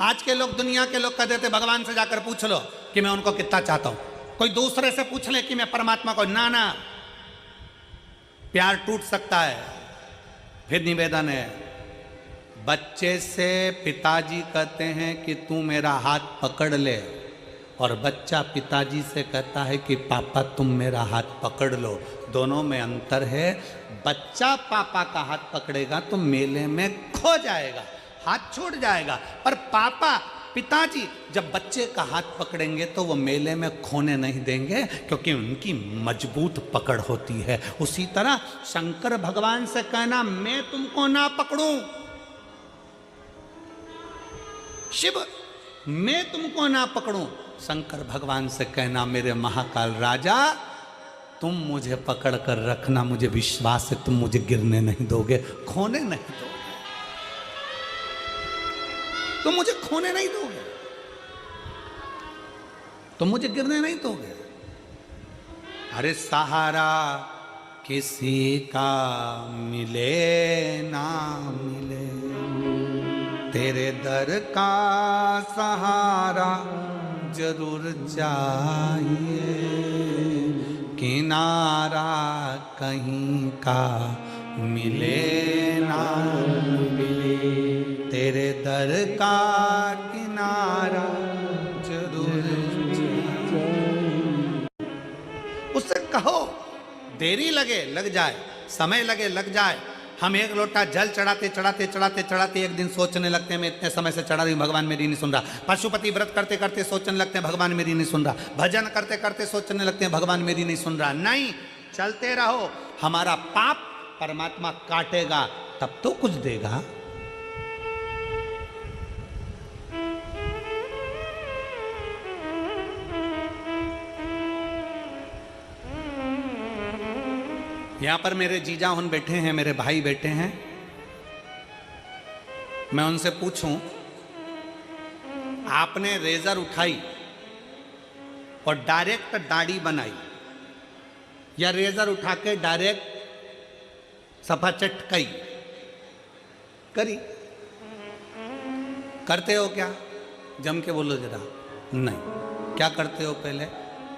आज के लोग, दुनिया के लोग कहते थे भगवान से जाकर पूछ लो कि मैं उनको कितना चाहता हूं, कोई दूसरे से पूछ ले कि मैं परमात्मा को, ना, प्यार टूट सकता है। फिर निवेदन है, बच्चे से पिताजी कहते हैं कि तू मेरा हाथ पकड़ ले, और बच्चा पिताजी से कहता है कि पापा तुम मेरा हाथ पकड़ लो। दोनों में अंतर है। बच्चा पापा का हाथ पकड़ेगा तो मेले में खो जाएगा, हाथ छूट जाएगा, पर पापा पिताजी जब बच्चे का हाथ पकड़ेंगे तो वो मेले में खोने नहीं देंगे, क्योंकि उनकी मजबूत पकड़ होती है। उसी तरह शंकर भगवान से कहना मैं तुमको ना पकड़ूं, शिव मैं तुमको ना पकड़ूं, शंकर भगवान से कहना मेरे महाकाल राजा तुम मुझे पकड़ कर रखना, मुझे विश्वास है तुम मुझे गिरने नहीं दोगे, खोने नहीं दोगे, तुम मुझे खोने नहीं दोगे, तुम मुझे गिरने नहीं दोगे। अरे सहारा किसी का मिले ना मिले, तेरे दर का सहारा जरूर चाहिए, किनारा कहीं का मिले ना मिले, तेरे दर का किनारा जरूर चाहिए। उससे कहो देरी लगे लग जाए, समय लगे लग जाए। हम एक लोटा जल चढ़ाते चढ़ाते चढ़ाते चढ़ाते एक दिन सोचने लगते हैं मैं इतने समय से चढ़ा रही हूँ, भगवान मेरी नहीं सुन रहा। पशुपति व्रत करते करते सोचने लगते हैं भगवान मेरी नहीं सुन रहा। भजन करते करते सोचने लगते हैं भगवान मेरी नहीं सुन रहा। नहीं, चलते रहो, हमारा पाप परमात्मा काटेगा तब तो कुछ देगा। यहां पर मेरे जीजा उन बैठे हैं, मेरे भाई बैठे हैं। मैं उनसे पूछूं, आपने रेजर उठाई और डायरेक्ट दाढ़ी बनाई, या रेजर उठा के डायरेक्ट सफा चटकाई करी? करते हो क्या? जम के बोलो जरा। नहीं, क्या करते हो? पहले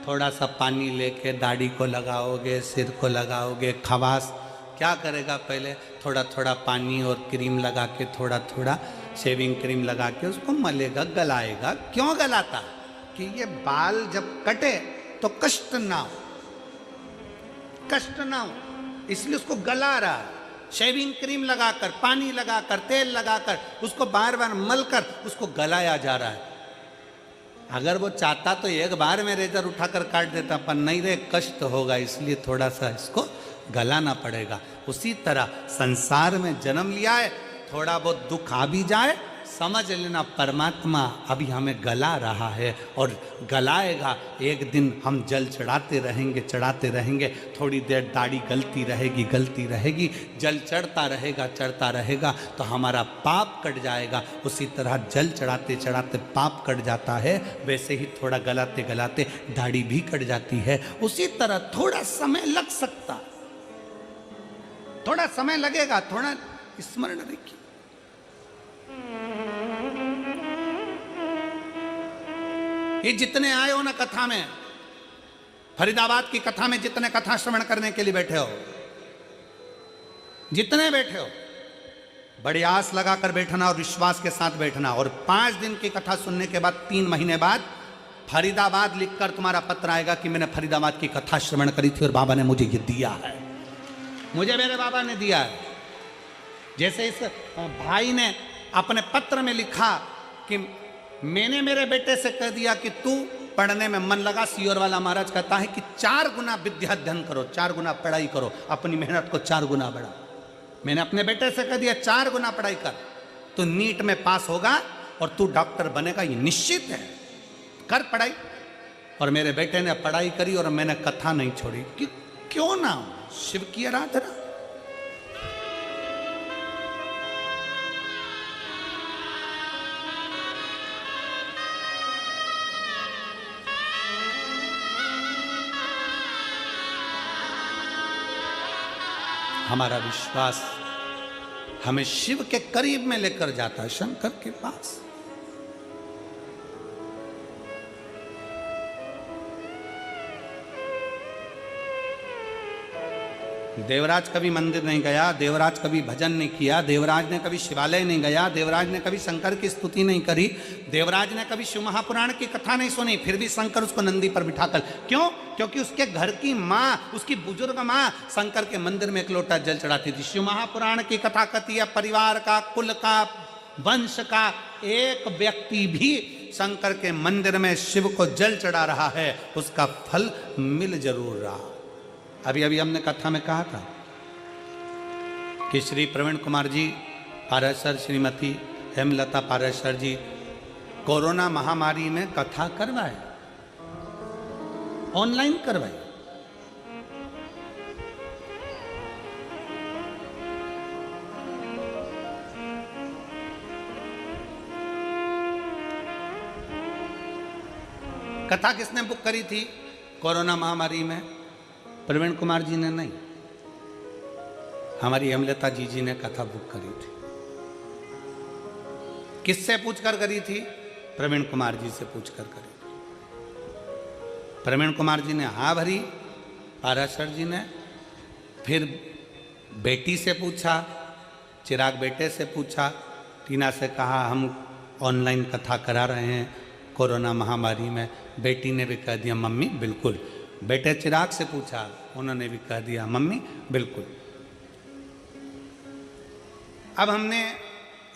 थोड़ा सा पानी लेके दाढ़ी को लगाओगे, सिर को लगाओगे। खवास क्या करेगा? पहले थोड़ा थोड़ा पानी और क्रीम लगा के, थोड़ा थोड़ा शेविंग क्रीम लगा के उसको मलेगा, गलाएगा। क्यों गलाता? कि ये बाल जब कटे तो कष्ट ना हो, कष्ट ना हो, इसलिए उसको गला रहा है। शेविंग क्रीम लगाकर, पानी लगाकर, तेल लगाकर, उसको बार बार मलकर उसको गलाया जा रहा है। अगर वो चाहता तो एक बार में रेजर उठाकर काट देता, पर नहीं रे, कष्ट होगा, इसलिए थोड़ा सा इसको गलाना पड़ेगा। उसी तरह संसार में जन्म लिया है, थोड़ा बहुत दुख आ भी जाए, समझ लेना परमात्मा अभी हमें गला रहा है और गलाएगा। एक दिन हम जल चढ़ाते रहेंगे। थोड़ी देर दाढ़ी गलती रहेगी, जल चढ़ता रहेगा तो हमारा पाप कट जाएगा। उसी तरह जल चढ़ाते चढ़ाते पाप कट जाता है, वैसे ही थोड़ा गलाते गलाते दाढ़ी भी कट जाती है। उसी तरह थोड़ा समय लग सकता, थोड़ा समय लगेगा, थोड़ा स्मरण रखिए। ये जितने आए हो ना कथा में, फरीदाबाद की कथा में जितने कथा श्रवण करने के लिए बैठे हो, जितने बैठे हो, बड़ी आस लगाकर बैठना और विश्वास के साथ बैठना। और 5 दिन की कथा सुनने के बाद 3 महीने बाद फरीदाबाद लिखकर तुम्हारा पत्र आएगा कि मैंने फरीदाबाद की कथा श्रवण करी थी और बाबा ने मुझे ये दिया है, मुझे मेरे बाबा ने दिया है। जैसे इस भाई ने अपने पत्र में लिखा कि मैंने मेरे बेटे से कह दिया कि तू पढ़ने में मन लगा। सीहोर वाला महाराज कहता है कि 4 गुना विद्या अध्ययन करो, 4 गुना पढ़ाई करो, अपनी मेहनत को 4 गुना बढ़ाओ। मैंने अपने बेटे से कह दिया 4 गुना पढ़ाई कर, तू नीट में पास होगा और तू डॉक्टर बनेगा, ये निश्चित है, कर पढ़ाई। और मेरे बेटे ने पढ़ाई करी और मैंने कथा नहीं छोड़ी कि क्यों ना हो शिव की आराधना। हमारा विश्वास हमें शिव के करीब में लेकर जाता है, शंकर के पास। देवराज कभी मंदिर नहीं गया, देवराज कभी भजन नहीं किया, देवराज ने कभी शिवालय नहीं गया, देवराज ने कभी शंकर की स्तुति नहीं करी, देवराज ने कभी शिव महापुराण की कथा नहीं सुनी, फिर भी शंकर उसको नंदी पर बिठाकर, क्यों? क्योंकि उसके घर की माँ, उसकी बुजुर्ग माँ शंकर के मंदिर में 1 लोटा जल चढ़ाती थी। शिव महापुराण की कथा कहती है परिवार का, कुल का, वंश का एक व्यक्ति भी शंकर के मंदिर में शिव को जल चढ़ा रहा है, उसका फल मिल जरूर रहा। अभी अभी हमने कथा में कहा था कि श्री प्रवीण कुमार जी पाराशर, श्रीमती हेमलता पाराशर जी कोरोना महामारी में कथा करवाए, ऑनलाइन करवाई। कथा किसने बुक करी थी कोरोना महामारी में? प्रवीण कुमार जी ने नहीं, हमारी हेमलता जी ने कथा बुक करी थी। किससे पूछकर करी थी? प्रवीण कुमार जी से पूछकर करी थी। प्रवीण कुमार जी ने हाँ भरी, पाराशर जी ने फिर बेटी से पूछा, चिराग बेटे से पूछा, टीना से कहा हम ऑनलाइन कथा करा रहे हैं कोरोना महामारी में। बेटी ने भी कह दिया मम्मी बिल्कुल। बेटे चिराग से पूछा, उन्होंने भी कह दिया मम्मी बिल्कुल। अब हमने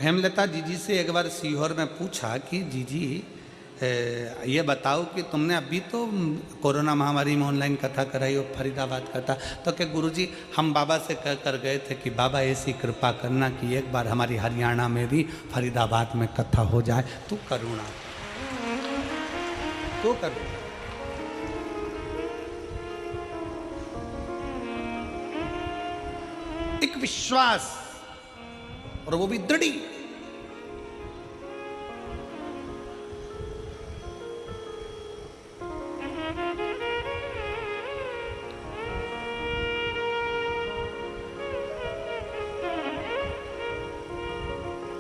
हेमलता जीजी से एक बार सीहोर में पूछा कि जीजी ये बताओ कि तुमने अभी तो कोरोना महामारी में ऑनलाइन कथा कराई और फरीदाबाद कथा, तो क्या गुरुजी हम बाबा से कह कर गए थे कि बाबा ऐसी कृपा करना कि एक बार हमारी हरियाणा में भी फरीदाबाद में कथा हो जाए, तू करुणा, तू करुणा। एक विश्वास, और वो भी दृढ़।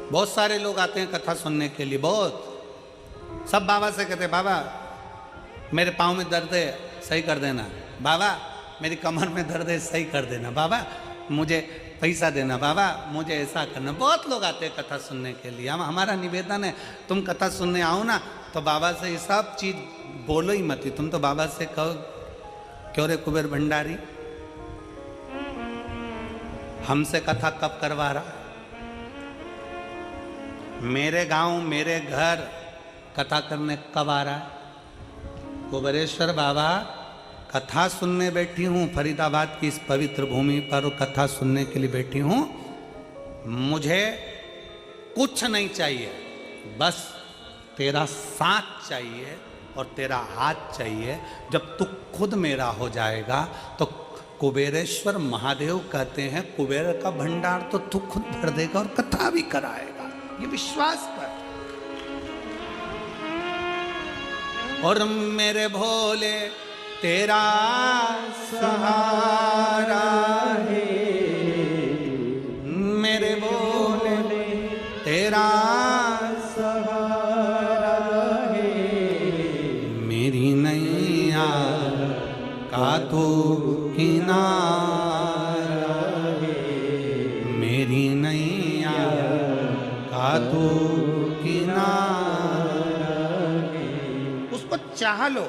बहुत सारे लोग आते हैं कथा सुनने के लिए, बहुत। सब बाबा से कहते बाबा मेरे पाँव में दर्द है सही कर देना, बाबा मेरी कमर में दर्द है सही कर देना, बाबा मुझे पैसा देना, बाबा मुझे ऐसा करना। बहुत लोग आते हैं कथा सुनने के लिए। हम हमारा निवेदन है तुम कथा सुनने आओ ना तो बाबा से ये सब चीज़ बोलो ही मत। तुम तो बाबा से कहो क्यों रे कुबेर भंडारी हमसे कथा कब करवा रहा? मेरे गांव मेरे घर कथा करने कब आ रहा है? कुबेरेश्वर बाबा कथा सुनने बैठी हूँ फरीदाबाद की इस पवित्र भूमि पर, कथा सुनने के लिए बैठी हूँ। मुझे कुछ नहीं चाहिए, बस तेरा साथ चाहिए और तेरा हाथ चाहिए। जब तू खुद मेरा हो जाएगा तो कुबेरेश्वर महादेव कहते हैं कुबेर का भंडार तो तू खुद भर देगा और कथा भी कराएगा, ये विश्वास कर। और मेरे भोले तेरा सहारा है, मेरे भोले तेरा सहारा है, मेरी नैया का तो किनारा है, मेरी नैया का तो किनारा है। उसको चाह लो,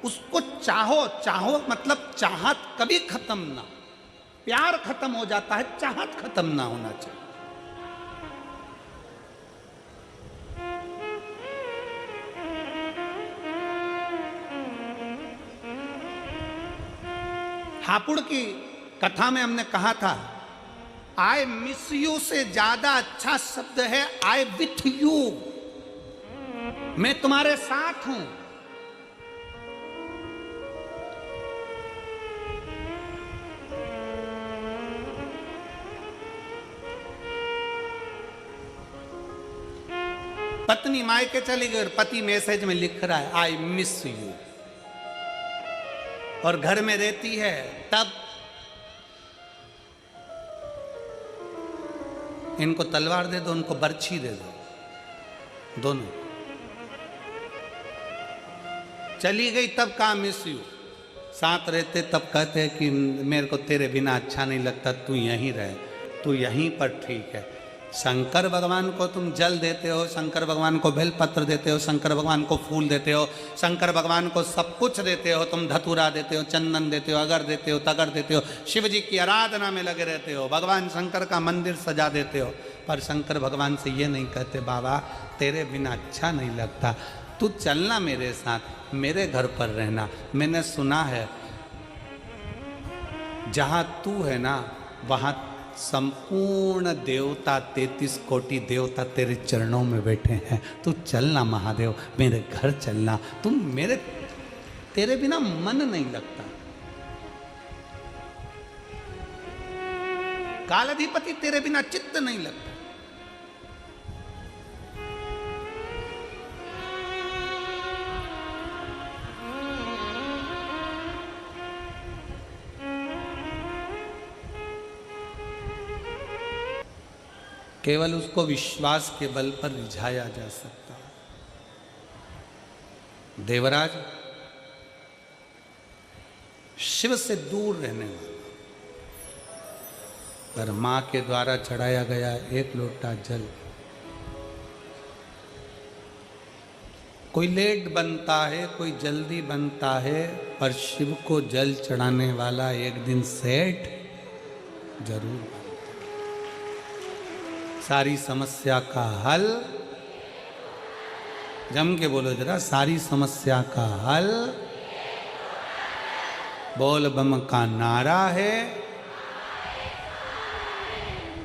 उसको चाहो। चाहो मतलब चाहत कभी खत्म ना, प्यार खत्म हो जाता है, चाहत खत्म ना होना चाहिए। हापुड़ की कथा में हमने कहा था आई मिस यू से ज्यादा अच्छा शब्द है आई विथ यू, मैं तुम्हारे साथ हूं। पत्नी मायके चली गई और पति मैसेज में लिख रहा है आई मिस यू, और घर में रहती है तब इनको तलवार दे दो, उनको बर्छी दे दो, दोनों। चली गई तब कहा मिस यू, साथ रहते तब कहते हैं कि मेरे को तेरे बिना अच्छा नहीं लगता, तू यहीं रहे, तू यहीं पर ठीक है। शंकर भगवान को तुम जल देते हो, शंकर भगवान को बेलपत्र देते हो, शंकर भगवान को फूल देते हो, शंकर भगवान को सब कुछ देते हो, तुम धतूरा देते हो, चंदन देते हो, अगर देते हो, तगर देते हो, शिव जी की आराधना में लगे रहते हो, भगवान शंकर का मंदिर सजा देते हो, पर शंकर भगवान से ये नहीं कहते बाबा तेरे बिना अच्छा नहीं लगता, तू चलना मेरे साथ, मेरे घर पर रहना। मैंने सुना है जहाँ तू है ना वहाँ संपूर्ण देवता 33 कोटि देवता तेरे चरणों में बैठे हैं, तू चलना महादेव, मेरे घर चलना, तुम मेरे तेरे बिना मन नहीं लगता। कालाधिपति तेरे बिना चित्त नहीं लगता। केवल उसको विश्वास के बल पर रिझाया जा सकता है। देवराज शिव से दूर रहने वाला, पर मां के द्वारा चढ़ाया गया एक लोटा जल, कोई लेट बनता है, कोई जल्दी बनता है, पर शिव को जल चढ़ाने वाला एक दिन सेठ जरूर। सारी समस्या का हल, जम के बोलो जरा, सारी समस्या का हल बोल बम का नारा है।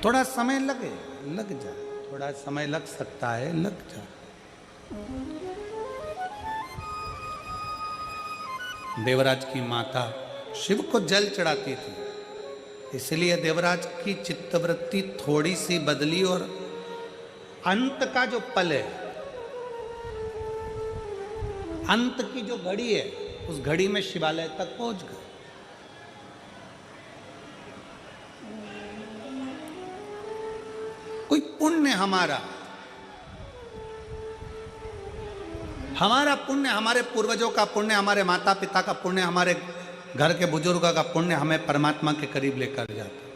थोड़ा समय लग जा, थोड़ा समय लग सकता है, लग जा। देवराज की माता शिव को जल चढ़ाती थी, इसलिए देवराज की चित्तवृत्ति थोड़ी सी बदली और अंत का जो पल है, अंत की जो घड़ी है, उस घड़ी में शिवालय तक पहुंच गए। कोई पुण्य हमारा पुण्य, हमारे पूर्वजों का पुण्य, हमारे माता पिता का पुण्य, हमारे घर के बुजुर्गों का पुण्य हमें परमात्मा के करीब लेकर जाता।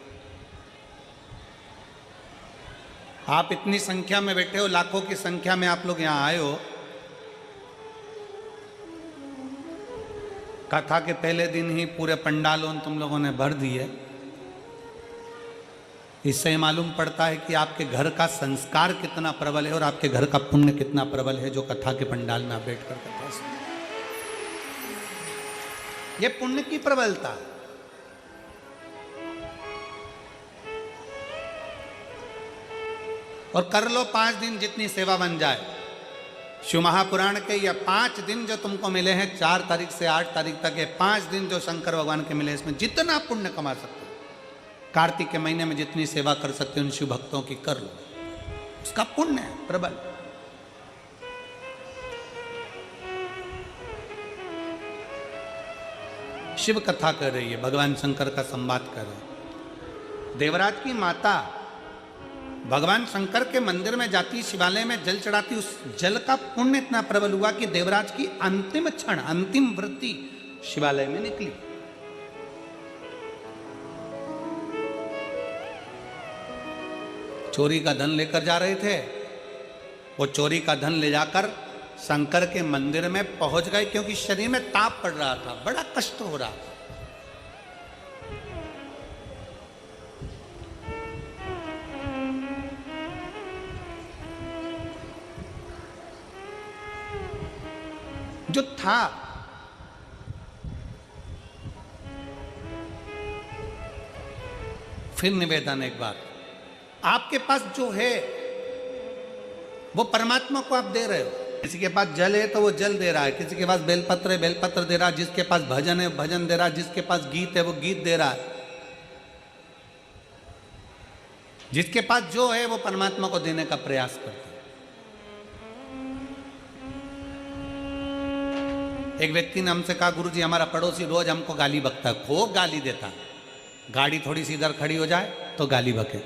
आप इतनी संख्या में बैठे हो, लाखों की संख्या में आप लोग यहां आए हो। कथा के पहले दिन ही पूरे पंडालों तुम लोगों ने भर दिए। इससे मालूम पड़ता है कि आपके घर का संस्कार कितना प्रबल है और आपके घर का पुण्य कितना प्रबल है, जो कथा के पंडाल में आप बैठकर कथा सुन। ये पुण्य की प्रबलता। और कर लो 5 दिन जितनी सेवा बन जाए। शिव महापुराण के ये 5 दिन जो तुमको मिले हैं 4 तारीख से 8 तारीख तक, ये 5 दिन जो शंकर भगवान के मिले, इसमें जितना पुण्य कमा सकते हो, कार्तिक के महीने में जितनी सेवा कर सकते हो उन शिव भक्तों की कर लो, उसका पुण्य है प्रबल। शिव कथा कर रही है, भगवान शंकर का संवाद कर रहे हैं। देवराज की माता भगवान शंकर के मंदिर में जाती, शिवालय में जल चढ़ाती, उस जल का पुण्य इतना प्रबल हुआ कि देवराज की अंतिम क्षण, अंतिम वृत्ति शिवालय में निकली। चोरी का धन लेकर जा रहे थे, वो चोरी का धन ले जाकर शंकर के मंदिर में पहुंच गए, क्योंकि शरीर में ताप पड़ रहा था, बड़ा कष्ट हो रहा था। जो था फिर निवेदन एक बार, आपके पास जो है वो परमात्मा को आप दे रहे हो। किसी के पास जल है तो वो जल दे रहा है, किसी के पास बेलपत्र है बेलपत्र दे रहा है, जिसके पास भजन है भजन दे रहा है, जिसके पास गीत है वो गीत दे रहा है। जिसके पास जो है वो परमात्मा को देने का प्रयास करता है। एक व्यक्ति ने हमसे कहा, गुरुजी हमारा पड़ोसी रोज हमको गाली बकता है, खूब गाली देता है। गाड़ी थोड़ी सी इधर खड़ी हो जाए तो गाली बके,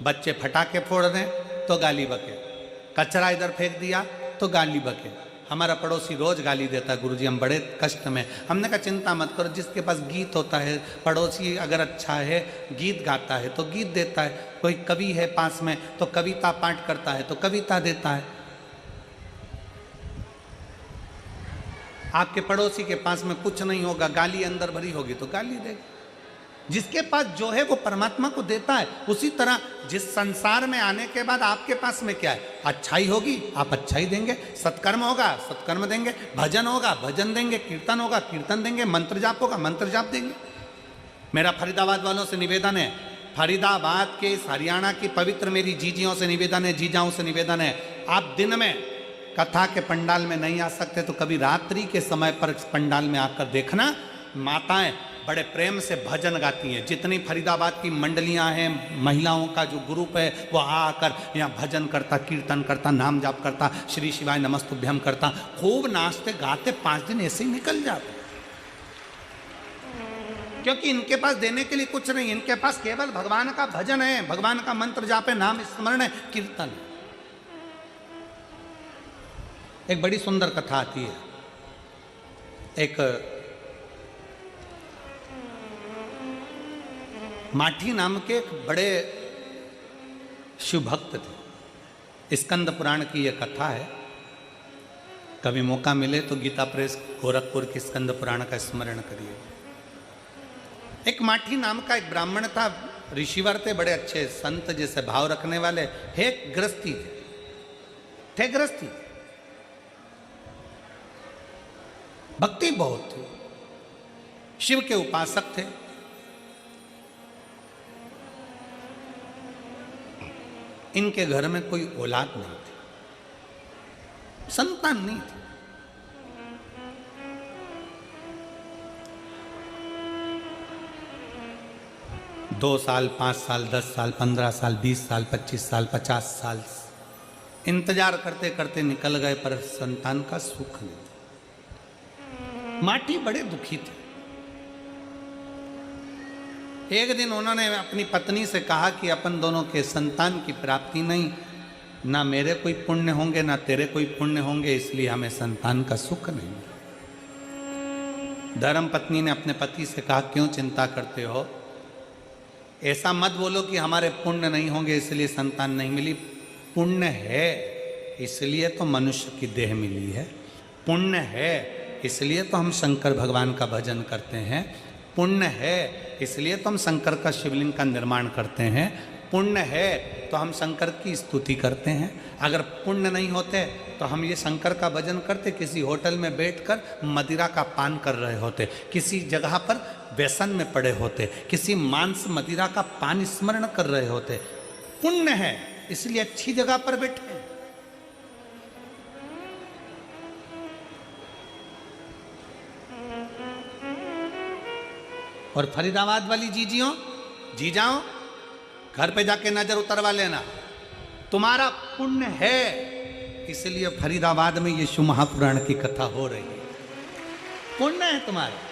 बच्चे फटाके फोड़ दें तो गाली बके, कचरा इधर फेंक दिया तो गाली बके। हमारा पड़ोसी रोज गाली देता है, गुरुजी हम बड़े कष्ट में। हमने कहा चिंता मत करो, जिसके पास गीत होता है, पड़ोसी अगर अच्छा है गीत गाता है तो गीत देता है, कोई कवि है पास में तो कविता पाठ करता है तो कविता देता है। आपके पड़ोसी के पास में कुछ नहीं होगा, गाली अंदर भरी होगी तो गाली देगा। जिसके पास जो है वो परमात्मा को देता है। उसी तरह जिस संसार में आने के बाद आपके पास में क्या है, अच्छाई होगी आप अच्छाई देंगे, सत्कर्म होगा सत्कर्म देंगे, भजन होगा भजन देंगे, कीर्तन होगा कीर्तन देंगे, मंत्र जाप होगा मंत्र जाप देंगे। मेरा फरीदाबाद वालों से निवेदन है, फरीदाबाद के हरियाणा की पवित्र मेरी जीजियों से निवेदन है, जीजाओं से निवेदन है, आप दिन में कथा के पंडाल में नहीं आ सकते तो कभी रात्रि के समय पर पंडाल में आकर देखना, माताएं बड़े प्रेम से भजन गाती हैं। जितनी फरीदाबाद की मंडलियां हैं, महिलाओं का जो ग्रुप है वो आकर यहाँ भजन करता, कीर्तन करता, नाम जाप करता, श्री शिवाय नमस्तुभ्यम करता, खूब नाचते गाते 5 दिन ऐसे ही निकल जाते। क्योंकि इनके पास देने के लिए कुछ नहीं, इनके पास केवल भगवान का भजन है, भगवान का मंत्र जाप है, नाम स्मरण है, कीर्तन है। एक बड़ी सुंदर कथा आती है। एक माठी नाम के एक बड़े शिव भक्त थे। स्कंद पुराण की यह कथा है, कभी मौका मिले तो गीता प्रेस गोरखपुर के स्कंद पुराण का स्मरण करिए। एक माठी नाम का एक ब्राह्मण था, ऋषिवर थे, बड़े अच्छे संत जैसे भाव रखने वाले, हे गृहस्थी थे गृहस्थी, भक्ति बहुत थी, शिव के उपासक थे। इनके घर में कोई औलाद नहीं थी, संतान नहीं थी। दो साल 5 साल 10 साल 15 साल 20 साल 25 साल 50 साल इंतजार करते करते निकल गए, पर संतान का सुख नहीं। माटी बड़े दुखी थे। एक दिन उन्होंने अपनी पत्नी से कहा कि अपन दोनों के संतान की प्राप्ति नहीं, ना मेरे कोई पुण्य होंगे ना तेरे कोई पुण्य होंगे, इसलिए हमें संतान का सुख नहीं मिला। धर्म पत्नी ने अपने पति से कहा, क्यों चिंता करते हो, ऐसा मत बोलो कि हमारे पुण्य नहीं होंगे इसलिए संतान नहीं मिली। पुण्य है इसलिए तो मनुष्य की देह मिली है, पुण्य है इसलिए तो हम शंकर भगवान का भजन करते हैं, पुण्य है इसलिए तो हम शंकर का शिवलिंग का निर्माण करते हैं, पुण्य है तो हम शंकर की स्तुति करते हैं। अगर पुण्य नहीं होते तो हम ये शंकर का भजन करते, किसी होटल में बैठकर मदिरा का पान कर रहे होते, किसी जगह पर व्यसन में पड़े होते, किसी मांस मदिरा का पान स्मरण कर रहे होते। पुण्य है इसलिए अच्छी जगह पर बैठे हैं। और फरीदाबाद वाली जीजियों, जीजाओं, घर पे जाके नजर उतरवा लेना, तुम्हारा पुण्य है, इसलिए फरीदाबाद में ये शिव महापुराण की कथा हो रही है। पुण्य है तुम्हारा।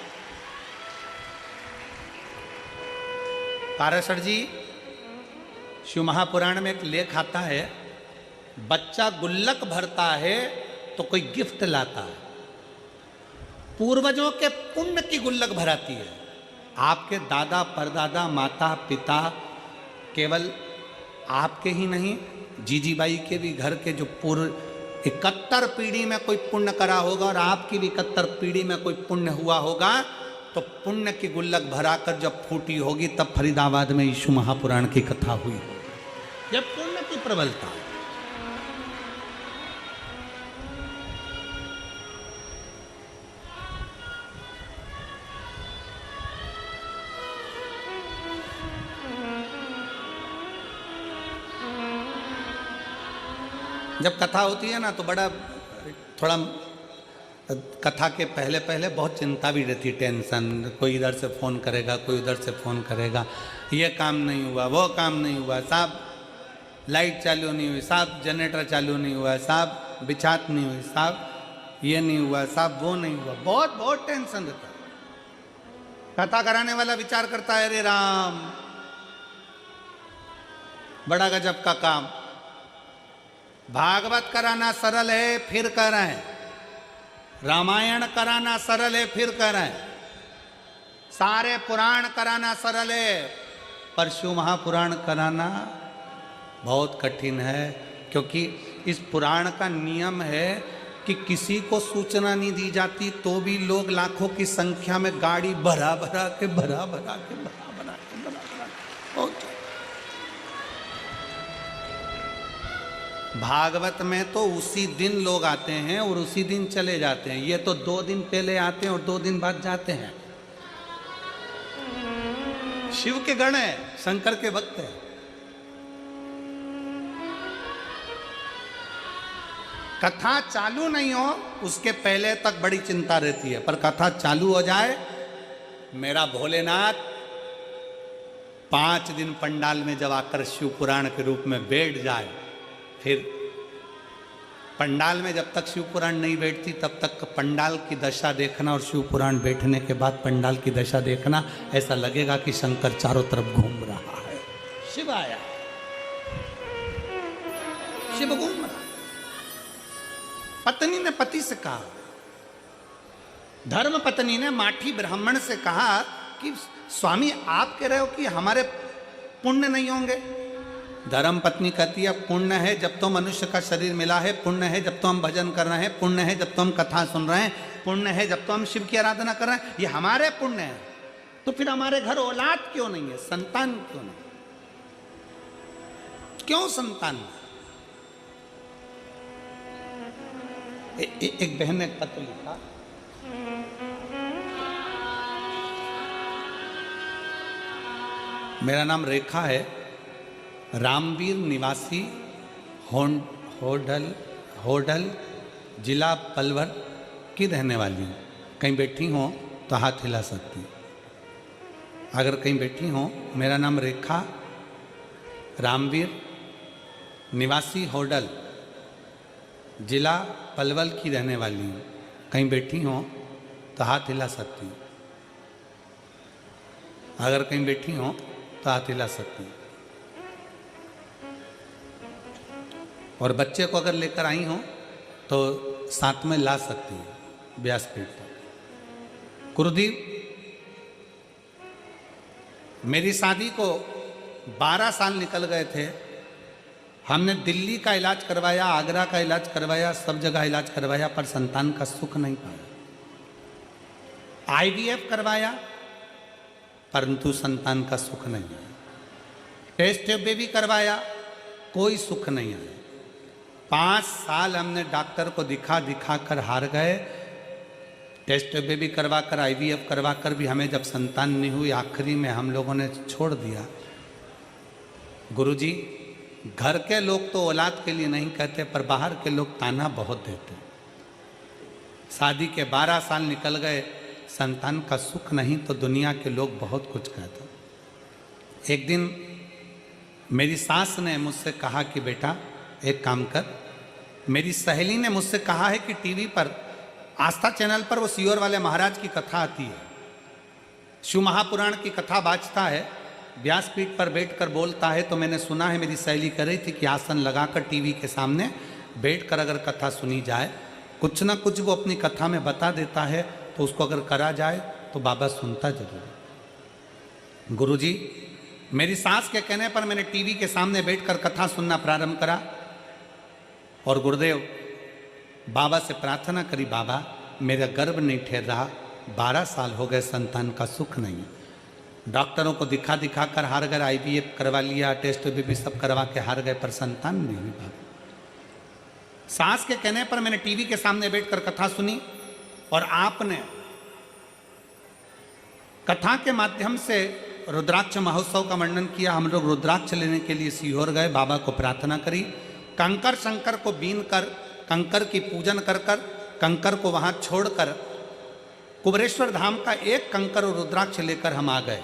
पाराशर जी, शिव महापुराण में एक लेख आता है, बच्चा गुल्लक भरता है तो कोई गिफ्ट लाता है, पूर्वजों के पुण्य की गुल्लक भराती है। आपके दादा परदादा माता पिता, केवल आपके ही नहीं, जीजीबाई के भी घर के जो पूर्व 71 पीढ़ी में कोई पुण्य करा होगा और आपकी भी 71 पीढ़ी में कोई पुण्य हुआ होगा, तो पुण्य की गुल्लक भराकर जब फूटी होगी तब फरीदाबाद में यीशु महापुराण की कथा हुई। जब पुण्य की प्रबलता। जब कथा होती है ना तो बड़ा थोड़ा कथा के पहले पहले बहुत चिंता भी रहती, टेंशन, कोई इधर से फ़ोन करेगा, कोई उधर से फ़ोन करेगा, ये काम नहीं हुआ, वो काम नहीं हुआ, साहब लाइट चालू नहीं हुई, साहब जनरेटर चालू नहीं हुआ, साहब बिछात नहीं हुई, साहब ये नहीं हुआ, साहब वो नहीं हुआ, बहुत बहुत टेंशन रहता है। कथा कराने वाला विचार करता है, अरे राम बड़ा गजब का काम, भागवत कराना सरल है फिर कर रहे हैं, रामायण कराना सरल है फिर कर रहे हैं, सारे पुराण कराना सरल है, पर शिव महापुराण कराना बहुत कठिन है। क्योंकि इस पुराण का नियम है कि किसी को सूचना नहीं दी जाती तो भी लोग लाखों की संख्या में गाड़ी भरा भरा के भागवत में तो उसी दिन लोग आते हैं और उसी दिन चले जाते हैं। ये तो 2 दिन पहले आते हैं और 2 दिन बाद जाते हैं। शिव के गण है, शंकर के भक्त है। कथा चालू नहीं हो उसके पहले तक बड़ी चिंता रहती है, पर कथा चालू हो जाए, मेरा भोलेनाथ 5 दिन पंडाल में जब आकर शिव पुराण के रूप में बैठ जाए, फिर पंडाल में जब तक शिव पुराण नहीं बैठती तब तक पंडाल की दशा देखना, और शिव पुराण बैठने के बाद पंडाल की दशा देखना, ऐसा लगेगा कि शंकर चारों तरफ घूम रहा है। शिव आया, शिव घूम रहा। पत्नी ने पति से कहा, धर्म पत्नी ने माठी ब्राह्मण से कहा कि स्वामी आप कह रहे हो कि हमारे पुण्य नहीं होंगे। धर्म पत्नी कहती है पुण्य है जब तो मनुष्य का शरीर मिला है, पुण्य है जब तो हम भजन कर रहे हैं, पुण्य है जब तो हम कथा सुन रहे हैं, पुण्य है जब तो हम शिव की आराधना कर रहे हैं, ये हमारे पुण्य है। तो फिर हमारे घर औलाद क्यों नहीं है, संतान क्यों नहीं, क्यों संतान? एक बहन ने एक पत्र लिखा, मेरा नाम रेखा है, रामवीर निवासी होडल जिला पलवल की रहने वाली हूँ। कहीं बैठी हो तो हाथ हिला सकती हूँ। अगर कहीं बैठी हो, मेरा नाम रेखा, रामवीर निवासी होडल जिला पलवल की रहने वाली हूँ। कहीं बैठी हो तो हाथ हिला सकती हूँ। अगर कहीं बैठी हो तो हाथ हिला सकती हूँ। और बच्चे को अगर लेकर आई हो तो साथ में ला सकती है व्यासपीठ पर। गुरुदेव, मेरी शादी को 12 साल निकल गए थे। हमने दिल्ली का इलाज करवाया, आगरा का इलाज करवाया, सब जगह इलाज करवाया, पर संतान का सुख नहीं पाया। IVF करवाया परंतु संतान का सुख नहीं आया। टेस्ट ट्यूब बेबी करवाया, कोई सुख नहीं आया। 5 साल हमने डॉक्टर को दिखा कर हार गए। टेस्ट बेबी करवाकर, IVF करवाकर भी हमें जब संतान नहीं हुई, आखिरी में हम लोगों ने छोड़ दिया। गुरुजी, घर के लोग तो औलाद के लिए नहीं कहते, पर बाहर के लोग ताना बहुत देते। शादी के 12 साल निकल गए, संतान का सुख नहीं तो दुनिया के लोग बहुत कुछ कहते। एक दिन मेरी सास ने मुझसे कहा कि बेटा एक काम कर, मेरी सहेली ने मुझसे कहा है कि टीवी पर आस्था चैनल पर वो सीहोर वाले महाराज की कथा आती है, शिव महापुराण की कथा बाजता है, व्यासपीठ पर बैठकर बोलता है। तो मैंने सुना है, मेरी सहेली कह रही थी कि आसन लगाकर टीवी के सामने बैठकर अगर कथा सुनी जाए, कुछ ना कुछ वो अपनी कथा में बता देता है, तो उसको अगर करा जाए तो बाबा सुनता जरूर है। गुरुजी, मेरी सास के कहने पर मैंने टीवी के सामने बैठकर कथा सुनना प्रारंभ करा और गुरुदेव बाबा से प्रार्थना करी, बाबा मेरा गर्भ नहीं ठहर रहा, 12 साल हो गए, संतान का सुख नहीं। डॉक्टरों को दिखा दिखा कर हार गए, IVF करवा लिया, टेस्ट भी सब करवा के हार गए, पर संतान नहीं हुई। बाबा सास के कहने पर मैंने टीवी के सामने बैठकर कथा सुनी और आपने कथा के माध्यम से रुद्राक्ष महोत्सव का वर्णन किया। हम लोग रुद्राक्ष लेने के लिए सीहोर गए, बाबा को प्रार्थना करी, कंकर शंकर को बीन कर, कंकर की पूजन कर कर, कंकर को वहां छोड़कर कुबरेश्वर धाम का एक कंकर और रुद्राक्ष लेकर हम आ गए।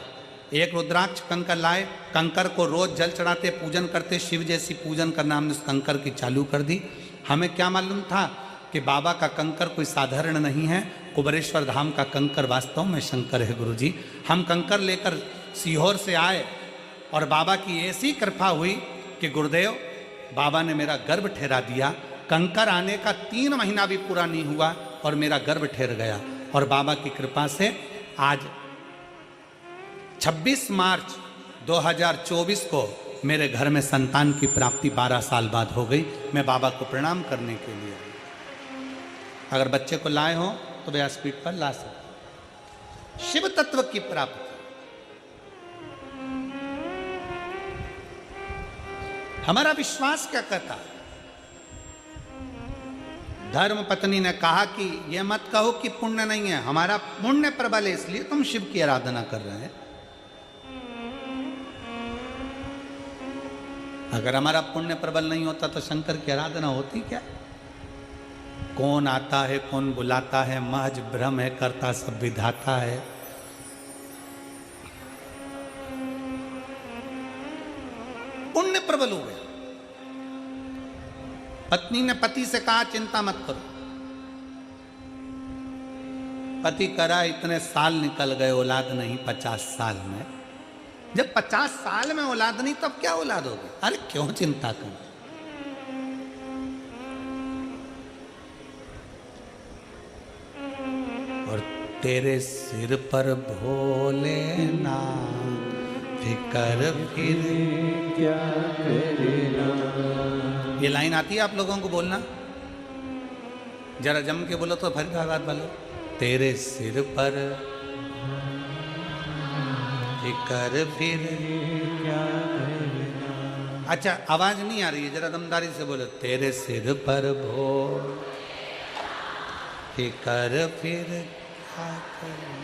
एक रुद्राक्ष कंकर लाए, कंकर को रोज जल चढ़ाते, पूजन करते, शिव जैसी पूजन करना हमने उस कंकर की चालू कर दी। हमें क्या मालूम था कि बाबा का कंकर कोई साधारण नहीं है, कुबरेश्वर धाम का कंकर वास्तव में शंकर है। गुरुजी, हम कंकर लेकर सीहोर से आए और बाबा की ऐसी कृपा हुई कि गुरुदेव बाबा ने मेरा गर्भ ठहरा दिया। कंकर आने का 3 महीना भी पूरा नहीं हुआ और मेरा गर्भ ठहर गया। और बाबा की कृपा से आज 26 मार्च 2024 को मेरे घर में संतान की प्राप्ति 12 साल बाद हो गई। मैं बाबा को प्रणाम करने के लिए, अगर बच्चे को लाए हो तो व्यासपीठ पर ला सकते। शिव तत्व की प्राप्ति, हमारा विश्वास क्या कहता है? धर्म पत्नी ने कहा कि यह मत कहो कि पुण्य नहीं है, हमारा पुण्य प्रबल है, इसलिए तुम शिव की आराधना कर रहे हैं। अगर हमारा पुण्य प्रबल नहीं होता तो शंकर की आराधना होती क्या? कौन आता है कौन बुलाता है, महज भ्रम है, करता सब विधाता है। पुण्य प्रबल हो गया। पत्नी ने पति से कहा चिंता मत करो। पति करा, इतने साल निकल गए, औलाद नहीं 50 साल में। जब 50 साल में औलाद नहीं तब क्या औलाद होगी? अरे क्यों चिंता कर। और तेरे सिर पर भोलेनाथ फिकर फिर क्या करना। ये लाइन आती है आप लोगों को बोलना? जरा जम के बोलो तो फरीदाबाद वालों। तेरे सिर पर फिकर फिर क्या करना। अच्छा, आवाज नहीं आ रही है, जरा दमदारी से बोलो। तेरे सिर पर भो फिकर फिर क्या करना।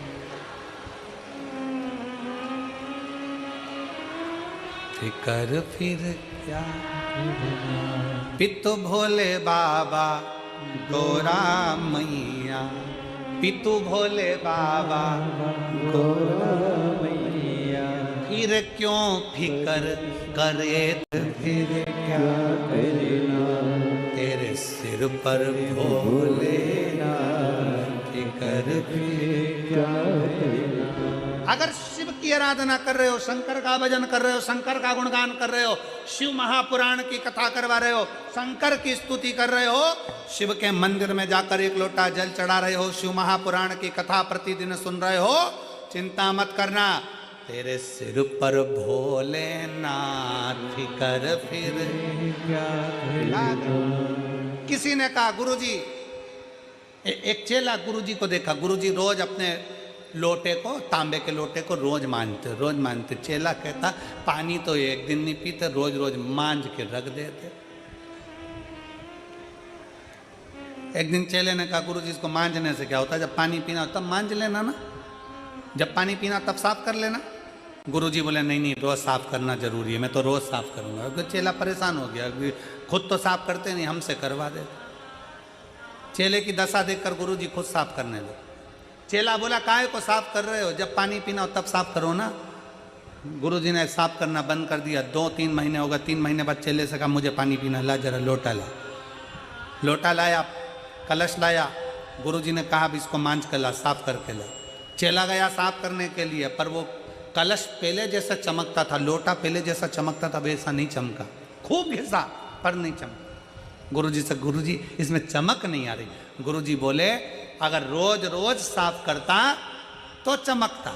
फिकर फिर क्या करना। पितु भोले बाबा गोरा मैया, पितु भोले बाबा गोरा मैया, फिर क्यों फिकर करे फिर क्या करना। तेरे सिर पर भोले फिकर फिर क्या करना। अगर शिव की आराधना कर रहे हो, शंकर का भजन कर रहे हो, शंकर का गुणगान कर रहे हो, शिव महापुराण की कथा करवा रहे हो, शंकर की स्तुति कर रहे हो, शिव के मंदिर में जाकर 1 लोटा जल चढ़ा रहे हो, शिव महापुराण की कथा प्रतिदिन सुन रहे हो, चिंता मत करना। तेरे सिर पर भोलेनाथ फिकर फिर क्या करना। किसी ने कहा गुरुजी, एक चेला गुरुजी को देखा, गुरुजी रोज अपने लोटे को, तांबे के लोटे को रोज मांजते। चेला कहता पानी तो एक दिन नहीं पीते, रोज रोज मांज के रख देते। एक दिन चेले ने कहा गुरुजी इसको मांजने से क्या होता है? जब पानी पीना हो तब मांज लेना ना, जब पानी पीना तब साफ कर लेना। गुरुजी बोले नहीं नहीं, रोज साफ करना जरूरी है, मैं तो रोज साफ करूंगा। तो चेला परेशान हो गया, खुद तो साफ करते नहीं, हमसे करवा दे। चेले की दशा देखकर गुरुजी खुद साफ करने लगे। चेला बोला काहे को साफ कर रहे हो, जब पानी पीना हो तब साफ करो ना। गुरुजी ने साफ करना बंद कर दिया। 2-3 महीने होगा, 3 महीने बाद चेले से कहा मुझे पानी पीना, ला जरा लोटा ला। लोटा लाया, कलश लाया, गुरुजी ने कहा अब इसको मांझ कर ला, साफ करके ला। चेला गया साफ करने के लिए, पर वो कलश पहले जैसा चमकता था, लोटा पहले जैसा चमकता था वैसा नहीं चमका। खूब घिसा पर नहीं चमका। गुरुजी से गुरुजी इसमें चमक नहीं आ रही। गुरुजी बोले अगर रोज रोज साफ करता तो चमकता,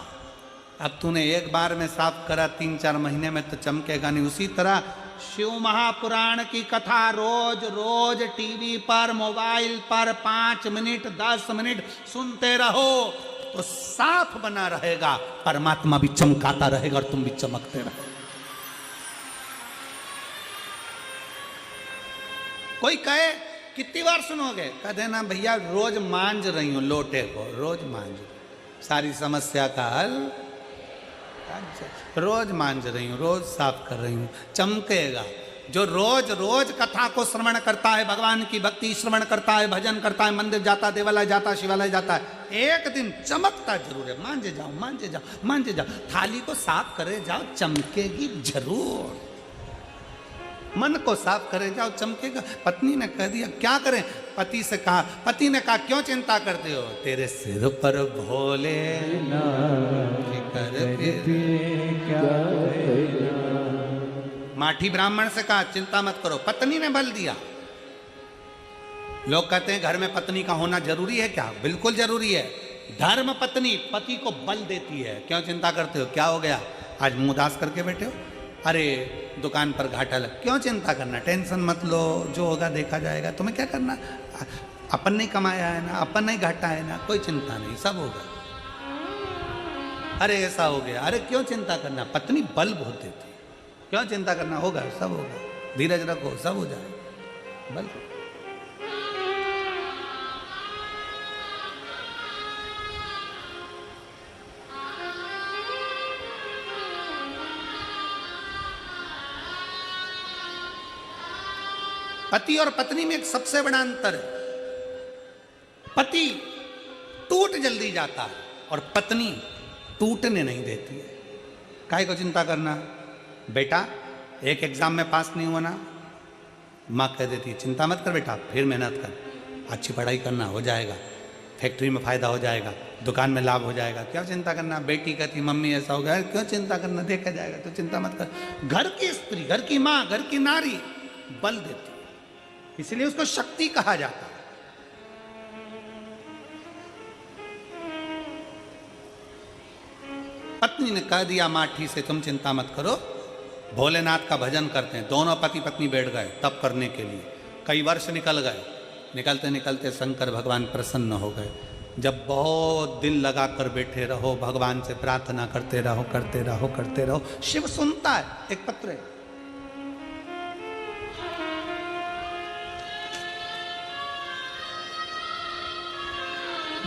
अब तूने एक बार में साफ करा, 3-4 महीने में तो चमकेगा नहीं। उसी तरह शिव महापुराण की कथा रोज रोज टीवी पर, मोबाइल पर 5 मिनट 10 मिनट सुनते रहो तो साफ बना रहेगा, परमात्मा भी चमकाता रहेगा और तुम भी चमकते रहो। कोई कहे कितनी बार सुनोगे, कह देना भैया रोज मांझ रही हूं लोटे को, रोज मांझ, सारी समस्या का हल रोज मांझ रही हूं, रोज साफ कर रही हूं, चमकेगा। जो रोज रोज कथा को श्रवण करता है, भगवान की भक्ति श्रवण करता है, भजन करता है, मंदिर जाता, देवालय जाता, शिवालय जाता है, एक दिन चमकता जरूर है। मांझे जाओ, मांझे जाओ, मांझे जाओ, थाली को साफ करे जाओ, चमकेगी जरूर। मन को साफ करे जाओ, चमकेगा। पत्नी ने कह दिया क्या करें, पति से कहा, पति ने कहा क्यों चिंता करते हो, तेरे सिर पर भोले माठी ब्राह्मण से कहा चिंता मत करो। पत्नी ने बल दिया। लोग कहते हैं घर में पत्नी का होना जरूरी है क्या, बिल्कुल जरूरी है। धर्म पत्नी पति को बल देती है। क्यों चिंता करते हो, क्या हो गया, आज मुंह उदास करके बैठे हो, अरे दुकान पर घाटा लग, क्यों चिंता करना, टेंशन मत लो, जो होगा देखा जाएगा, तुम्हें क्या करना, अपन नहीं कमाया है ना, अपन नहीं घाटा है ना, कोई चिंता नहीं, सब होगा। अरे ऐसा हो गया, अरे क्यों चिंता करना, पत्नी बल बहुत देती, क्यों चिंता करना, होगा सब होगा, धीरज रखो, सब हो जाए, बल। पति और पत्नी में एक सबसे बड़ा अंतर है, पति टूट जल्दी जाता है और पत्नी टूटने नहीं देती है। काहे को चिंता करना, बेटा एक एग्जाम में पास नहीं हुआ ना, माँ कह देती है चिंता मत कर बेटा, फिर मेहनत कर, अच्छी पढ़ाई करना, हो जाएगा, फैक्ट्री में फायदा हो जाएगा, दुकान में लाभ हो जाएगा, क्या चिंता करना। बेटी कहती मम्मी ऐसा हो गया, क्यों चिंता करना, देखा जाएगा, तो चिंता मत कर। घर की स्त्री, घर की माँ, घर की नारी बल देती, इसलिए उसको शक्ति कहा जाता है। पत्नी ने कह दिया माठी से तुम चिंता मत करो, भोलेनाथ का भजन करते हैं। दोनों पति पत्नी बैठ गए तप करने के लिए। कई वर्ष निकल गए, निकलते निकलते शंकर भगवान प्रसन्न हो गए। जब बहुत दिल लगा कर बैठे रहो, भगवान से प्रार्थना करते रहो, करते रहो, करते रहो, शिव सुनता है। एक पत्र है,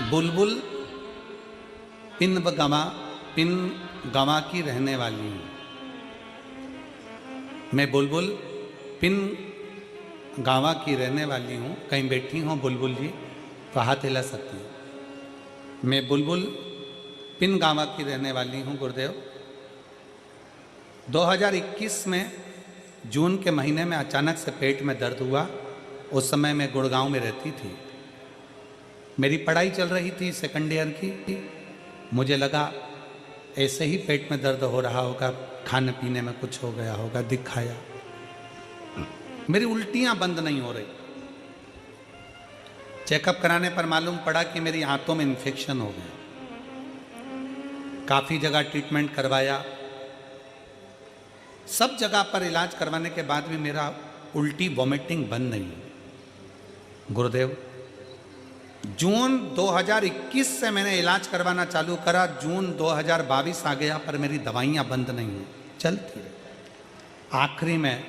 बुलबुल पिन गवा की रहने वाली हूँ, मैं बुलबुल पिन गावा की रहने वाली हूँ। कहीं बैठी हूँ बुलबुल जी तो हाथ हिला सकती है। मैं बुलबुल पिन गावा की रहने वाली हूँ गुरुदेव। 2021 में जून के महीने में अचानक से पेट में दर्द हुआ। उस समय मैं गुड़गांव में रहती थी, मेरी पढ़ाई चल रही थी सेकंड ईयर की। मुझे लगा ऐसे ही पेट में दर्द हो रहा होगा, खाने पीने में कुछ हो गया होगा, दिखाया। मेरी उल्टियां बंद नहीं हो रही। चेकअप कराने पर मालूम पड़ा कि मेरी आंतों में इन्फेक्शन हो गया। काफ़ी जगह ट्रीटमेंट करवाया, सब जगह पर इलाज करवाने के बाद भी मेरा उल्टी वॉमिटिंग बंद नहीं हुई। गुरुदेव जून 2021 से मैंने इलाज करवाना चालू करा, जून 2022 आ गया पर मेरी दवाइयाँ बंद नहीं हुई, चलती रही। आखिरी में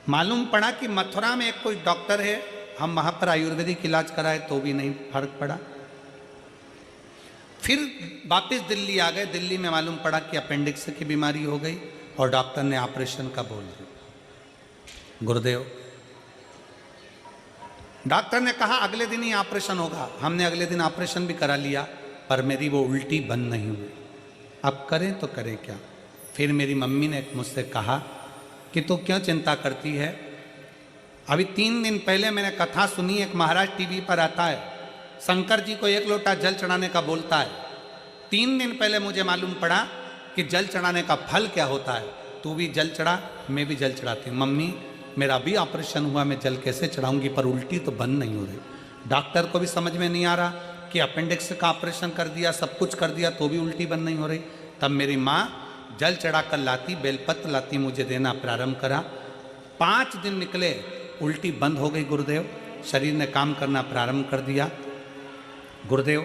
मालूम पड़ा कि मथुरा में एक कोई डॉक्टर है, हम वहाँ पर आयुर्वेदिक इलाज कराए तो भी नहीं फर्क पड़ा। फिर वापस दिल्ली आ गए। दिल्ली में मालूम पड़ा कि अपेंडिक्स की बीमारी हो गई और डॉक्टर ने ऑपरेशन का बोल दिया। गुरुदेव, डॉक्टर ने कहा अगले दिन ही ऑपरेशन होगा। हमने अगले दिन ऑपरेशन भी करा लिया, पर मेरी वो उल्टी बंद नहीं हुई। अब करें तो करें क्या। फिर मेरी मम्मी ने मुझसे कहा कि तू क्यों चिंता करती है। अभी 3 दिन पहले मैंने कथा सुनी, एक महाराज टीवी पर आता है, शंकर जी को 1 लोटा जल चढ़ाने का बोलता है। 3 दिन पहले मुझे मालूम पड़ा कि जल चढ़ाने का फल क्या होता है। तू भी जल चढ़ा, मैं भी जल चढ़ाती हूँ। मम्मी, मेरा अभी ऑपरेशन हुआ, मैं जल कैसे चढ़ाऊंगी, पर उल्टी तो बंद नहीं हो रही। डॉक्टर को भी समझ में नहीं आ रहा कि अपेंडिक्स का ऑपरेशन कर दिया, सब कुछ कर दिया, तो भी उल्टी बंद नहीं हो रही। तब मेरी माँ जल चढ़ाकर लाती, बेलपत्र लाती, मुझे देना प्रारंभ करा। 5 दिन निकले, उल्टी बंद हो गई। गुरुदेव, शरीर ने काम करना प्रारंभ कर दिया। गुरुदेव,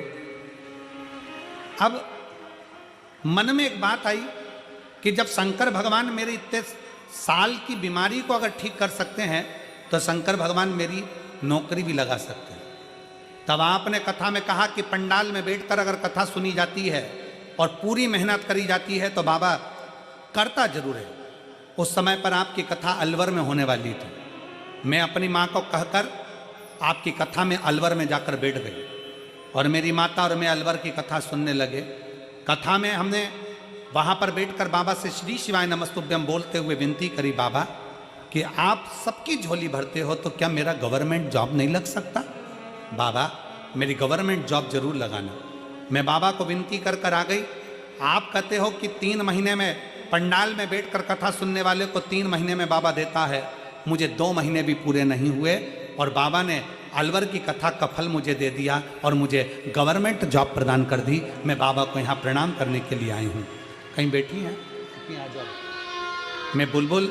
अब मन में एक बात आई कि जब शंकर भगवान मेरे इतने साल की बीमारी को अगर ठीक कर सकते हैं, तो शंकर भगवान मेरी नौकरी भी लगा सकते हैं। तब आपने कथा में कहा कि पंडाल में बैठकर अगर कथा सुनी जाती है और पूरी मेहनत करी जाती है तो बाबा करता जरूर है। उस समय पर आपकी कथा अलवर में होने वाली थी। मैं अपनी माँ को कहकर आपकी कथा में अलवर में जाकर बैठ गई और मेरी माता और मैं अलवर की कथा सुनने लगे। कथा में हमने वहाँ पर बैठकर बाबा से श्री शिवाय नमस्तुभ्यम बोलते हुए विनती करी, बाबा कि आप सबकी झोली भरते हो तो क्या मेरा गवर्नमेंट जॉब नहीं लग सकता। बाबा, मेरी गवर्नमेंट जॉब जरूर लगाना। मैं बाबा को विनती कर कर आ गई। आप कहते हो कि 3 महीने में पंडाल में बैठकर कथा सुनने वाले को 3 महीने में बाबा देता है। मुझे 2 महीने भी पूरे नहीं हुए और बाबा ने अलवर की कथा का फल मुझे दे दिया और मुझे गवर्नमेंट जॉब प्रदान कर दी। मैं बाबा को यहाँ प्रणाम करने के लिए आई हूँ। कहीं बैठी हैं? आ जाओ। मैं बुलबुल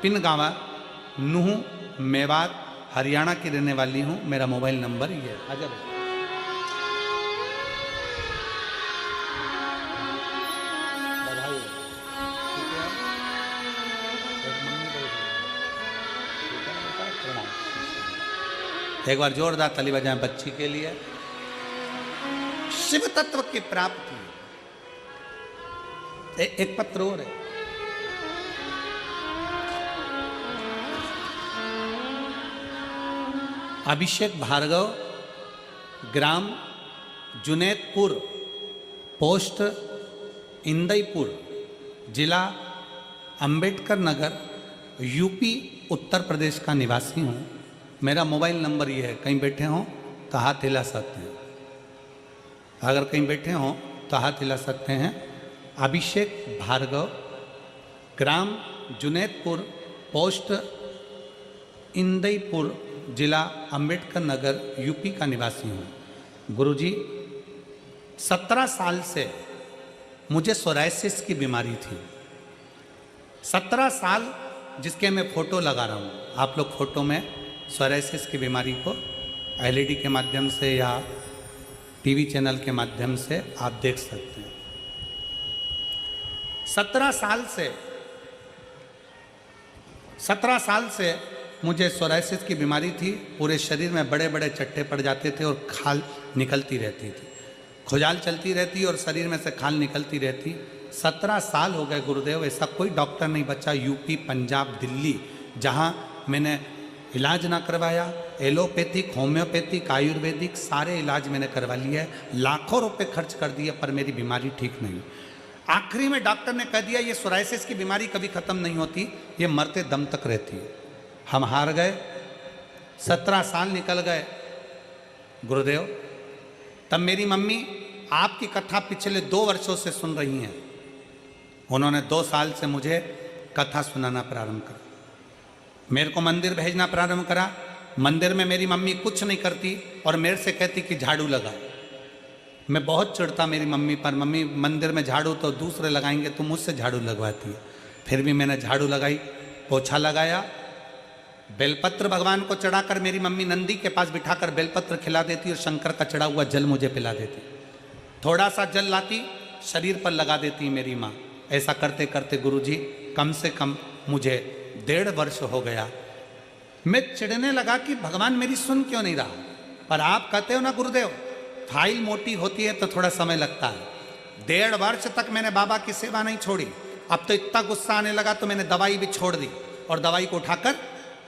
पिनगावा, नूह, मेवात, हरियाणा की रहने वाली हूँ। मेरा मोबाइल नंबर ही है। आ जाओ। एक बार जोरदार ताली बजाएं बच्ची के लिए। शिव तत्व की प्राप्ति। एक पत्र और है। अभिषेक भार्गव, ग्राम जुनैदपुर, पोस्ट इंदईपुर, जिला अंबेडकर नगर, यूपी उत्तर प्रदेश का निवासी हूँ। मेरा मोबाइल नंबर ये है। कहीं बैठे हों तो हाथ हिला सकते हैं। अगर कहीं बैठे हों तो हाथ हिला सकते हैं। अभिषेक भार्गव, ग्राम जुनैदपुर, पोस्ट इंदईपुर, जिला अंबेडकर नगर, यूपी का निवासी हूँ। गुरुजी, 17 साल से मुझे सोराइसिस की बीमारी थी। 17 साल, जिसके मैं फ़ोटो लगा रहा हूँ। आप लोग फ़ोटो में सोराइसिस की बीमारी को एलईडी के माध्यम से या टीवी चैनल के माध्यम से आप देख सकते हैं। 17 साल से मुझे सोराइसिस की बीमारी थी। पूरे शरीर में बड़े बड़े चट्टे पड़ जाते थे और खाल निकलती रहती थी। खुजाल चलती रहती और शरीर में से खाल निकलती रहती। 17 साल हो गए गुरुदेव, ऐसा कोई डॉक्टर नहीं बचा यूपी, पंजाब, दिल्ली, जहाँ मैंने इलाज ना करवाया। एलोपैथिक, होम्योपैथिक, आयुर्वेदिक सारे इलाज मैंने करवा लिए। लाखों रुपए खर्च कर दिए, पर मेरी बीमारी ठीक नहीं। आखिरी में डॉक्टर ने कह दिया ये सोराइसिस की बीमारी कभी ख़त्म नहीं होती, ये मरते दम तक रहती है। हम हार गए। 17 साल निकल गए गुरुदेव। तब मेरी मम्मी आपकी कथा पिछले 2 वर्षों से सुन रही हैं। उन्होंने 2 साल से मुझे कथा सुनाना प्रारंभ करा। मेरे को मंदिर भेजना प्रारंभ करा। मंदिर में मेरी मम्मी कुछ नहीं करती और मेरे से कहती कि झाड़ू लगा। मैं बहुत चिढ़ता मेरी मम्मी पर। मम्मी, मंदिर में झाड़ू तो दूसरे लगाएंगे, तुम मुझसे झाड़ू लगवाती है। फिर भी मैंने झाड़ू लगाई, पोछा लगाया। बेलपत्र भगवान को चढ़ाकर मेरी मम्मी नंदी के पास बिठाकर बेलपत्र खिला देती और शंकर का चढ़ा हुआ जल मुझे पिला देती। थोड़ा सा जल लाती, शरीर पर लगा देती मेरी माँ। ऐसा करते करते गुरुजी कम से कम मुझे 1.5 वर्ष हो गया। मैं चिढ़ने लगा कि भगवान मेरी सुन क्यों नहीं रहा। पर आप कहते हो ना गुरुदेव, फाइल मोटी होती है तो थोड़ा समय लगता है। 1.5 वर्ष तक मैंने बाबा की सेवा नहीं छोड़ी। अब तो इतना गुस्सा आने लगा तो मैंने दवाई भी छोड़ दी और दवाई को उठाकर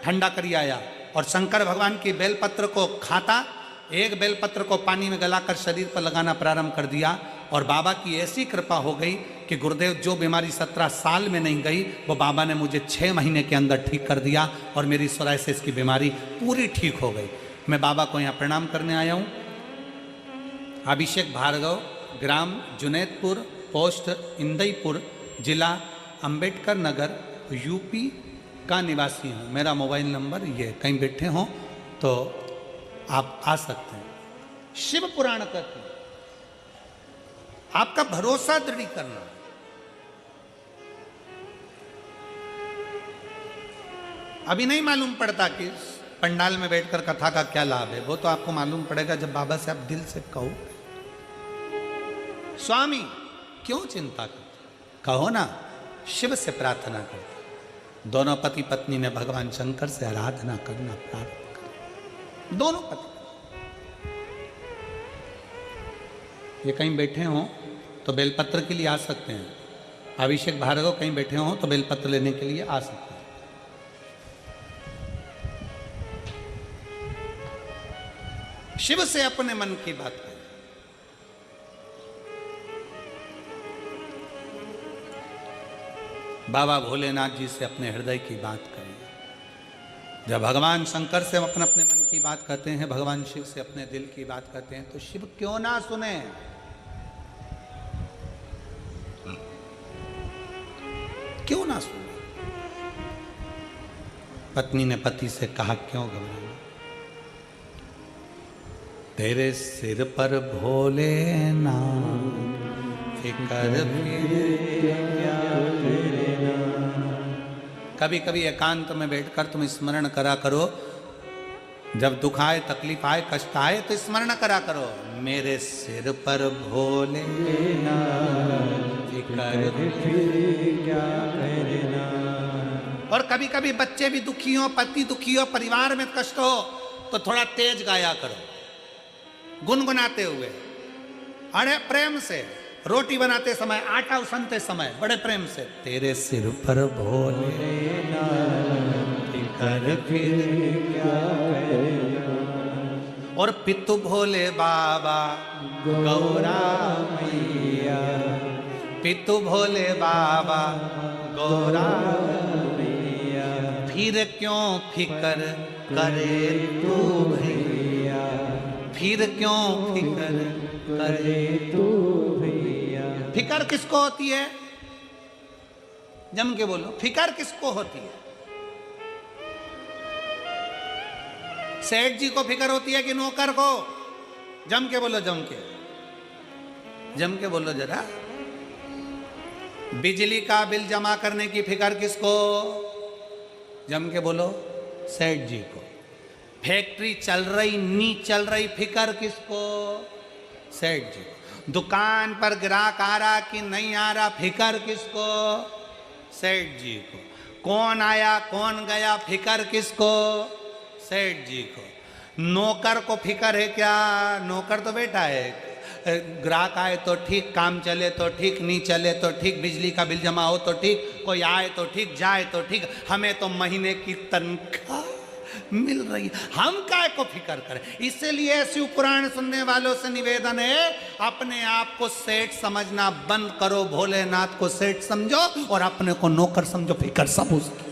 ठंडा करी आया और शंकर भगवान की बेलपत्र को खाता, एक बेलपत्र को पानी में गलाकर शरीर पर लगाना प्रारंभ कर दिया। और बाबा की ऐसी कृपा हो गई कि गुरुदेव जो बीमारी 17 साल में नहीं गई वो बाबा ने मुझे 6 महीने के अंदर ठीक कर दिया और मेरी सोराइसिस की बीमारी पूरी ठीक हो गई। मैं बाबा को यहाँ प्रणाम करने आया हूँ। अभिषेक भार्गव, ग्राम जुनैदपुर, पोस्ट इंदईपुर, जिला अंबेडकर नगर, यूपी का निवासी हूँ। मेरा मोबाइल नंबर ये, कहीं बैठे हों तो आप आ सकते हैं। शिव पुराण कहते हैं आपका भरोसा दृढ़ करना। अभी नहीं मालूम पड़ता कि पंडाल में बैठकर कथा का क्या लाभ है, वो तो आपको मालूम पड़ेगा जब बाबा से आप दिल से कहो, स्वामी क्यों चिंता करते, कहो ना, शिव से प्रार्थना करते। दोनों पति पत्नी ने भगवान शंकर से आराधना करना प्रारंभ कर, दोनों पति। ये कहीं बैठे हों तो बेलपत्र के लिए आ सकते हैं। अभिषेक भार्गव कहीं बैठे हों तो बेलपत्र लेने के लिए आ सकते हैं। शिव से अपने मन की बात करें। बाबा भोलेनाथ जी से अपने हृदय की बात करें। जब भगवान शंकर से अपने अपने मन की बात करते हैं, भगवान शिव से अपने दिल की बात करते हैं, तो शिव क्यों ना सुने। क्यों ना सुने। पत्नी ने पति से कहा, क्यों घबराना, तेरे सिर पर भोलेनाथ फिकर कभी कभी एकांत में बैठकर तुम स्मरण करा करो। जब दुख आए, तकलीफ आए, कष्ट आए तो स्मरण करा करो, मेरे सिर पर भोले और कभी कभी बच्चे भी दुखी हो, पति दुखी हो, परिवार में कष्ट हो तो थोड़ा तेज गाया करो, गुनगुनाते हुए, अरे प्रेम से, रोटी बनाते समय, आटा उसनते समय बड़े प्रेम से, तेरे सिर पर भोले कर फिर क्या और पितु भोले बाबा गौरा मैया, पितु भोले बाबा गौरा मैया, फिर क्यों फिकर करे तू भैया, फिर क्यों फिकर करे तू भैया। फिकर किसको होती है, जम के बोलो, फिकर किसको होती है। सेठ जी को फिकर होती है कि नौकर को, जम के बोलो, जम के बोलो जरा। बिजली का बिल जमा करने की फिकर किसको, जम के बोलो, सेठ जी को। फैक्ट्री चल रही नहीं चल रही, फिकर किसको, सेठ जी को। दुकान पर ग्राहक आ रहा कि नहीं आ रहा, फिकर किसको, सेठ जी को। कौन आया कौन गया, फिकर किसको, सेठ जी को। नौकर को फिकर है क्या, नौकर तो बैठा है, ग्राहक आए तो ठीक, काम चले तो ठीक, नहीं चले तो ठीक, बिजली का बिल जमा हो तो ठीक, कोई आए तो ठीक, जाए तो ठीक, हमें तो महीने की तनख्वाह मिल रही, हम काय को फिकर करें। इसलिए शिव पुराण सुनने वालों से निवेदन है, अपने आप को सेठ समझना बंद करो, भोलेनाथ को सेठ समझो और अपने को नौकर समझो, फिकर सब उसकी।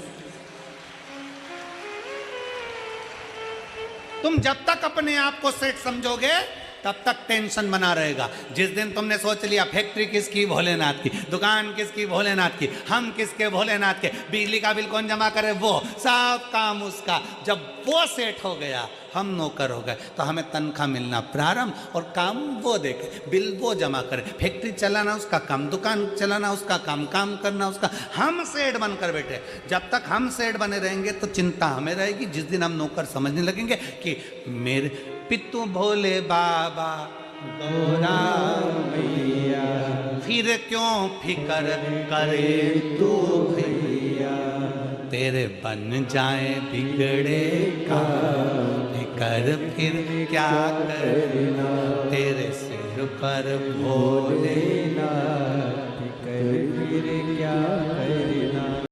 तुम जब तक अपने आप को सेठ समझोगे तब तक टेंशन बना रहेगा। जिस दिन तुमने सोच लिया फैक्ट्री किसकी, भोलेनाथ की, दुकान किसकी, भोलेनाथ की, हम किसके, भोलेनाथ के, बिजली का बिल कौन जमा करे, वो, सब काम उसका, जब वो सेठ हो गया, हम नौकर हो गए, तो हमें तनख्वाह मिलना प्रारंभ और काम वो देखे, बिल वो जमा करे, फैक्ट्री चलाना उसका काम, दुकान चलाना उसका काम, काम करना उसका, हम सेठ बनकर बैठे। जब तक हम सेठ बने रहेंगे तो चिंता हमें रहेगी। जिस दिन हम नौकर समझने लगेंगे कि मेरे पितु भोले बाबा गौरा मैया, फिर क्यों फिकर करे तू भैया, तेरे बन जाए बिगड़े का कर फिर क्या करना तेरे सिर पर भोले भोलेनाथ कर फिर क्या करना